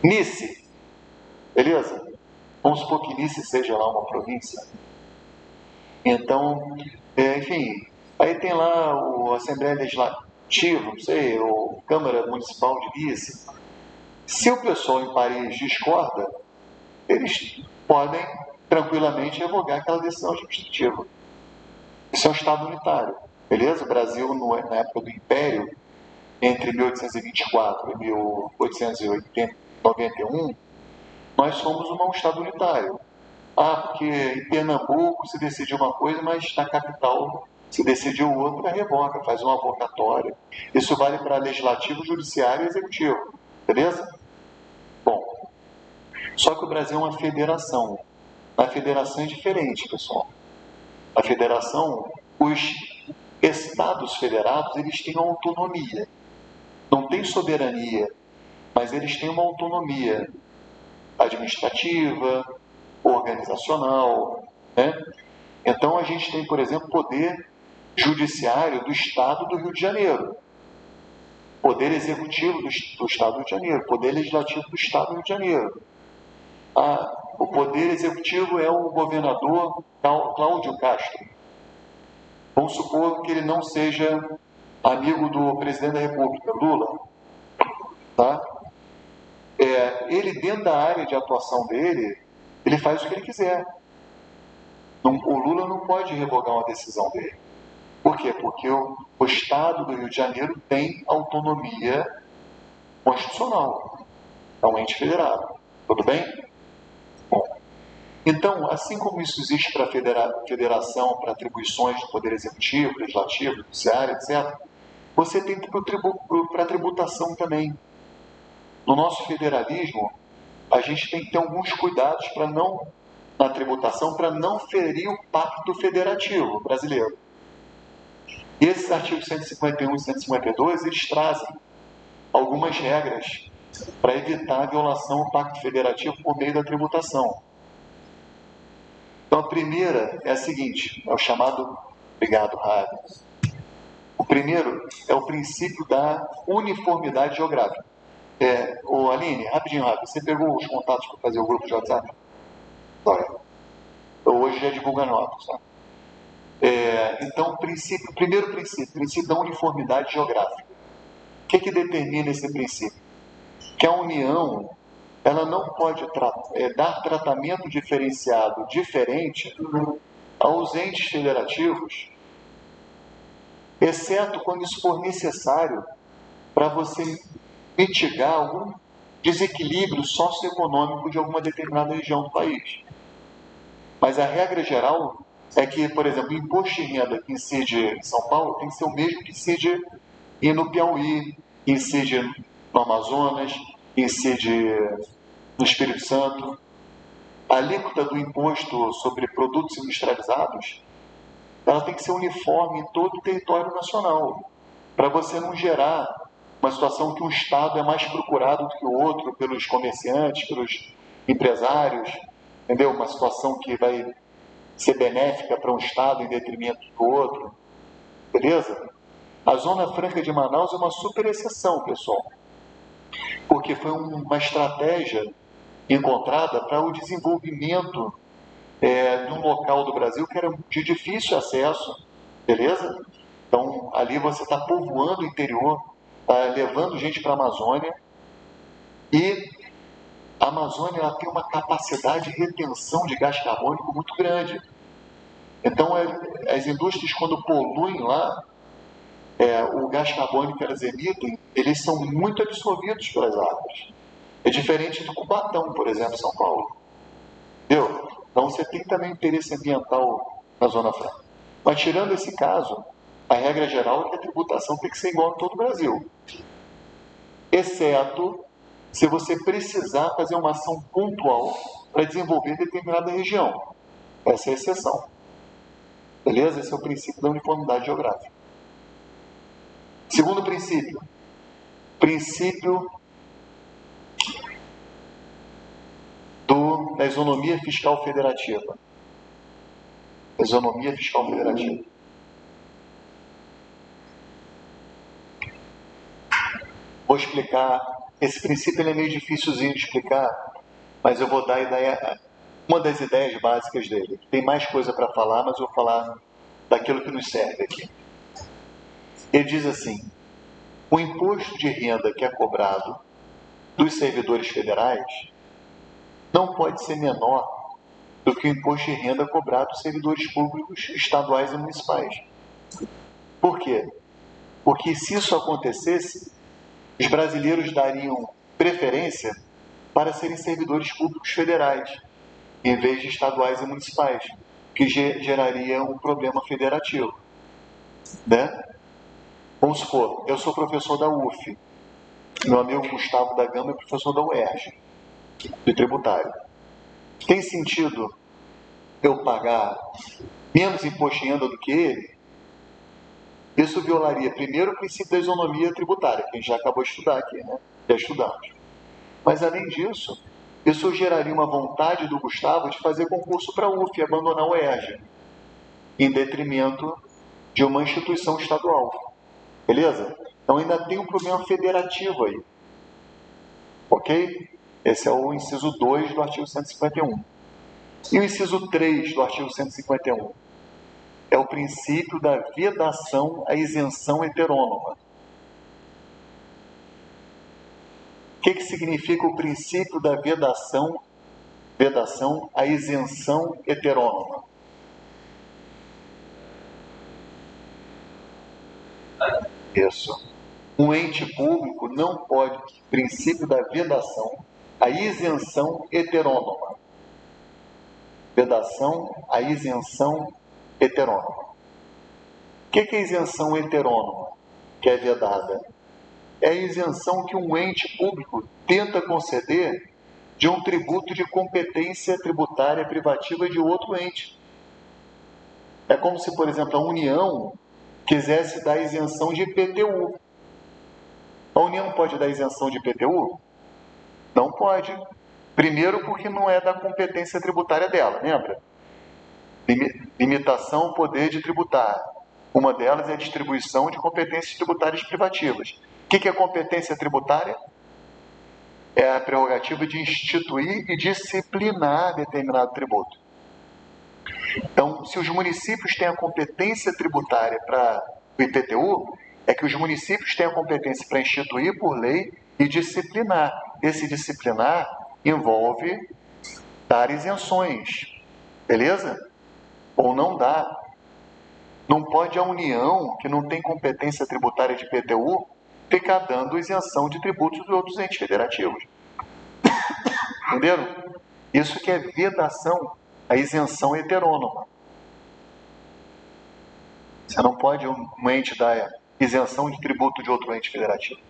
Nice, beleza? Vamos supor que Nice seja lá uma província. Então, enfim, aí tem lá a Assembleia Legislativa, não sei, ou Câmara Municipal de Nice. Se o pessoal em Paris discorda, eles podem tranquilamente revogar aquela decisão administrativa. Isso é um Estado unitário, beleza? O Brasil, na época do Império, entre 1824 e 1891, nós somos um Estado unitário. Porque em Pernambuco se decidiu uma coisa, mas na capital se decidiu outra, revoga, faz uma avocatória. Isso vale para legislativo, judiciário e executivo, beleza? Bom, só que o Brasil é uma federação. A federação é diferente, pessoal. A federação, os estados federados, eles têm autonomia. Não tem soberania, mas eles têm uma autonomia administrativa, organizacional, né? Então a gente tem, por exemplo, poder judiciário do Estado do Rio de Janeiro, poder executivo do Estado do Rio de Janeiro, poder legislativo do Estado do Rio de Janeiro. O poder executivo é o governador Cláudio Castro. Vamos supor que ele não seja amigo do presidente da República, Lula, tá? Ele, dentro da área de atuação dele, ele faz o que ele quiser. O Lula não pode revogar uma decisão dele. Por quê? Porque o Estado do Rio de Janeiro tem autonomia constitucional. É um ente federado. Tudo bem? Bom, então, assim como isso existe para a federação, para atribuições do Poder Executivo, Legislativo, Judiciário, etc., você tem para a tributação também. No nosso federalismo, a gente tem que ter alguns cuidados na tributação, para não ferir o Pacto Federativo brasileiro. E esses artigos 151 e 152, eles trazem algumas regras para evitar a violação do Pacto Federativo por meio da tributação. Então, a primeira é a seguinte, é o chamado... Obrigado, Rabi. O primeiro é o princípio da uniformidade geográfica. Aline, rapidinho, você pegou os contatos para fazer o grupo de WhatsApp? Hoje já divulga notas, tá? Então, o primeiro princípio da uniformidade geográfica. O que determina esse princípio? Que a União, ela não pode dar tratamento diferenciado diferente aos entes federativos, exceto quando isso for necessário para você mitigar algum desequilíbrio socioeconômico de alguma determinada região do país. Mas a regra geral é que, por exemplo, o imposto de renda que incide em São Paulo tem que ser o mesmo que incide no Piauí, que incide no Amazonas, que incide no Espírito Santo. A alíquota do imposto sobre produtos industrializados, ela tem que ser uniforme em todo o território nacional, para você não gerar uma situação que um Estado é mais procurado do que o outro pelos comerciantes, pelos empresários, entendeu? Uma situação que vai ser benéfica para um Estado em detrimento do outro, beleza? A Zona Franca de Manaus é uma super exceção, pessoal, porque foi uma estratégia encontrada para o desenvolvimento de um local do Brasil que era de difícil acesso, beleza? Então, ali você está povoando o interior, está levando gente para a Amazônia, e a Amazônia ela tem uma capacidade de retenção de gás carbônico muito grande. Então, as indústrias, quando poluem lá, o gás carbônico que elas emitem, eles são muito absorvidos pelas águas. É diferente do Cubatão, por exemplo, em São Paulo. Entendeu? Então, você tem também interesse ambiental na Zona Franca. Mas, tirando esse caso, a regra geral é que a tributação tem que ser igual em todo o Brasil. Exceto se você precisar fazer uma ação pontual para desenvolver determinada região. Essa é a exceção. Beleza? Esse é o princípio da uniformidade geográfica. Segundo princípio da isonomia fiscal federativa. Isonomia fiscal federativa. Vou explicar. Esse princípio ele é meio dificilzinho de explicar, mas eu vou dar uma das ideias básicas dele. Tem mais coisa para falar, mas eu vou falar daquilo que nos serve aqui. Ele diz assim: o imposto de renda que é cobrado dos servidores federais não pode ser menor do que o imposto de renda cobrado dos servidores públicos estaduais e municipais. Por quê? Porque se isso acontecesse, os brasileiros dariam preferência para serem servidores públicos federais, em vez de estaduais e municipais, que geraria um problema federativo, né? Vamos supor, eu sou professor da UF, meu amigo Gustavo da Gama é professor da UERJ, de tributário. Tem sentido eu pagar menos imposto de renda do que ele? Isso violaria primeiro o princípio da isonomia tributária, que a gente já acabou de estudar aqui, né? Já estudamos. Mas, além disso, isso geraria uma vontade do Gustavo de fazer concurso para a UF e abandonar o UERJ, em detrimento de uma instituição estadual. Beleza? Então, ainda tem um problema federativo aí. Ok? Esse é o inciso 2 do artigo 151. E o inciso 3 do artigo 151? É o princípio da vedação à isenção heterônoma. O que significa o princípio da vedação à isenção heterônoma? Isso. Um ente público não pode, princípio da vedação à isenção heterônoma. Vedação à isenção heterônoma. O que é isenção heterônoma que é vedada? É a isenção que um ente público tenta conceder de um tributo de competência tributária privativa de outro ente. É como se, por exemplo, a União quisesse dar isenção de IPTU. A União pode dar isenção de IPTU? Não pode. Primeiro porque não é da competência tributária dela, lembra? Limitação ao poder de tributar. Uma delas é a distribuição de competências tributárias privativas. O que é competência tributária? É a prerrogativa de instituir e disciplinar determinado tributo. Então, se os municípios têm a competência tributária para o IPTU, é que os municípios têm a competência para instituir por lei e disciplinar. Esse disciplinar envolve dar isenções, beleza? Ou não dá. Não pode a União, que não tem competência tributária de IPTU, ficar dando isenção de tributos de outros entes federativos. Entenderam? Isso que é vedação, a isenção heterônoma. Você não pode um ente dar isenção de tributo de outro ente federativo.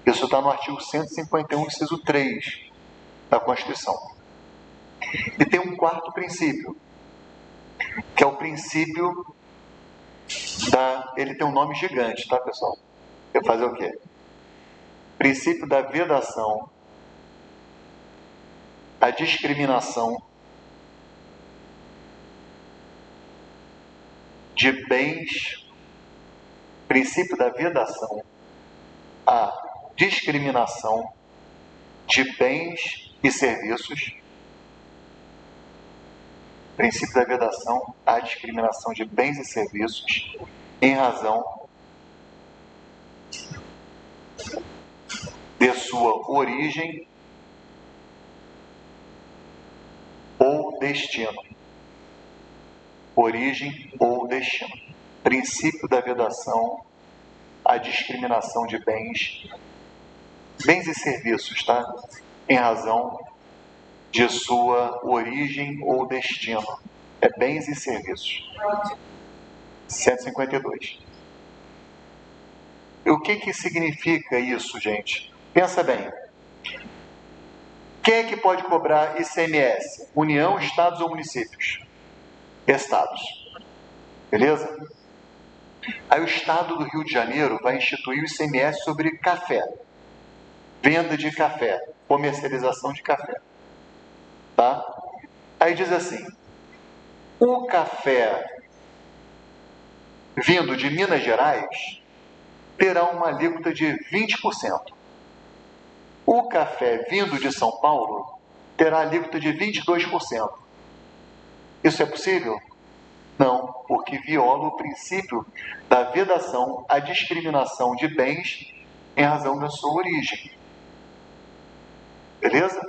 Isso está no artigo 151, inciso 3 da Constituição. E tem um quarto princípio, que é o princípio da... Ele tem um nome gigante, tá, pessoal? Quer fazer o quê? Princípio da vedação, a discriminação de bens, princípio da vedação, a discriminação de bens e serviços, princípio da vedação, a discriminação de bens e serviços em razão de sua origem ou destino. Origem ou destino. Princípio da vedação, a discriminação de bens e serviços, tá? Em razão de sua origem ou destino. É bens e serviços. 152. E o que significa isso, gente? Pensa bem. Quem é que pode cobrar ICMS? União, estados ou municípios? Estados. Beleza? Aí o estado do Rio de Janeiro vai instituir o ICMS sobre café. Venda de café, comercialização de café. Tá? Aí diz assim, o café vindo de Minas Gerais terá uma alíquota de 20%. O café vindo de São Paulo terá alíquota de 22%. Isso é possível? Não, porque viola o princípio da vedação à discriminação de bens em razão da sua origem. Beleza?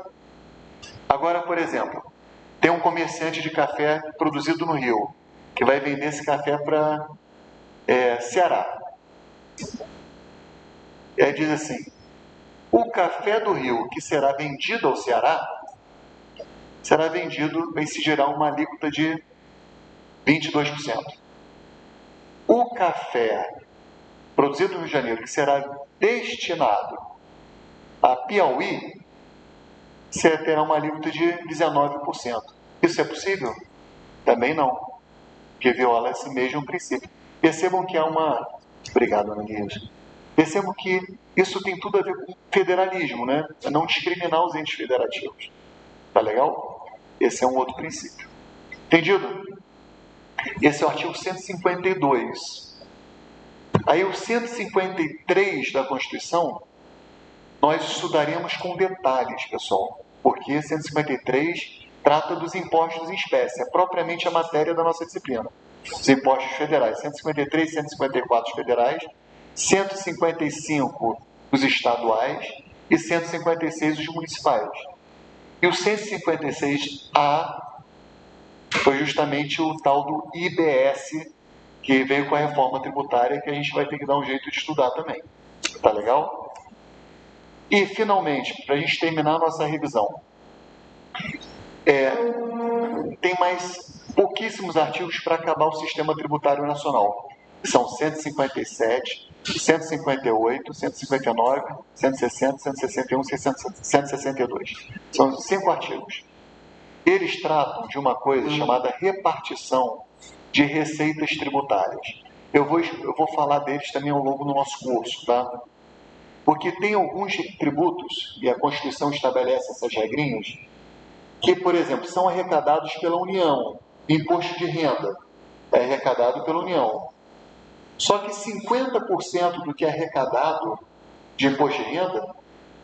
Agora, por exemplo, Tem um comerciante de café produzido no Rio, que vai vender esse café para Ceará. E aí diz assim, o café do Rio que será vendido ao Ceará, será vendido, vai se gerar uma alíquota de 22%. O café produzido no Rio de Janeiro, que será destinado a Piauí, você terá uma alíquota de 19%. Isso é possível? Também não, porque viola esse mesmo princípio. Percebam que há uma... Obrigado, Ana Guilherme. Percebam que isso tem tudo a ver com federalismo, né? É não discriminar os entes federativos. Tá legal? Esse é um outro princípio. Entendido? Esse é o artigo 152. Aí o 153 da Constituição, nós estudaremos com detalhes, pessoal, porque 153 trata dos impostos em espécie, é propriamente a matéria da nossa disciplina. Os impostos federais, 153, 154 federais, 155 os estaduais e 156 os municipais. E o 156A foi justamente o tal do IBS, que veio com a reforma tributária, que a gente vai ter que dar um jeito de estudar também. Tá legal? E, finalmente, para a gente terminar a nossa revisão, tem mais pouquíssimos artigos para acabar o sistema tributário nacional. São 157, 158, 159, 160, 161 e 162. São 5 artigos. Eles tratam de uma coisa chamada repartição de receitas tributárias. Eu vou falar deles também ao longo do nosso curso, tá? Porque tem alguns tributos, e a Constituição estabelece essas regrinhas, que, por exemplo, são arrecadados pela União. Imposto de renda é arrecadado pela União. Só que 50% do que é arrecadado de imposto de renda,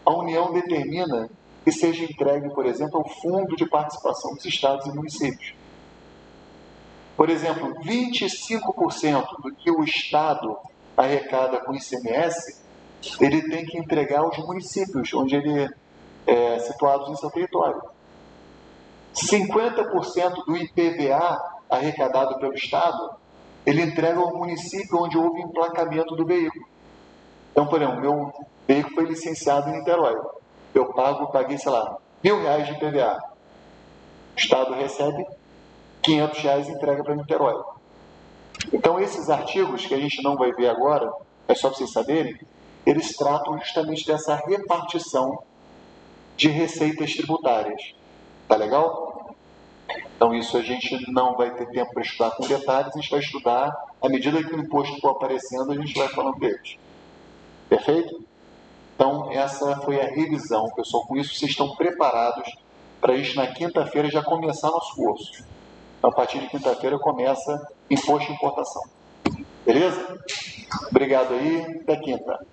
a União determina que seja entregue, por exemplo, ao Fundo de Participação dos Estados e Municípios. Por exemplo, 25% do que o Estado arrecada com ICMS, ele tem que entregar aos municípios, onde ele é situado em seu território. 50% do IPVA arrecadado pelo Estado, ele entrega ao município onde houve emplacamento do veículo. Então, por exemplo, meu veículo foi licenciado em Niterói. Eu paguei, sei lá, R$1.000 de IPVA. O Estado recebe R$500 e entrega para Niterói. Então, esses artigos, que a gente não vai ver agora, é só para vocês saberem, eles tratam justamente dessa repartição de receitas tributárias. Tá legal? Então, isso a gente não vai ter tempo para estudar com detalhes, a gente vai estudar, à medida que o imposto for aparecendo, a gente vai falando deles. Perfeito? Então, essa foi a revisão, pessoal. Com isso, vocês estão preparados para a gente, na quinta-feira, já começar nosso curso. Então, a partir de quinta-feira, começa imposto e importação. Beleza? Obrigado aí. Até quinta.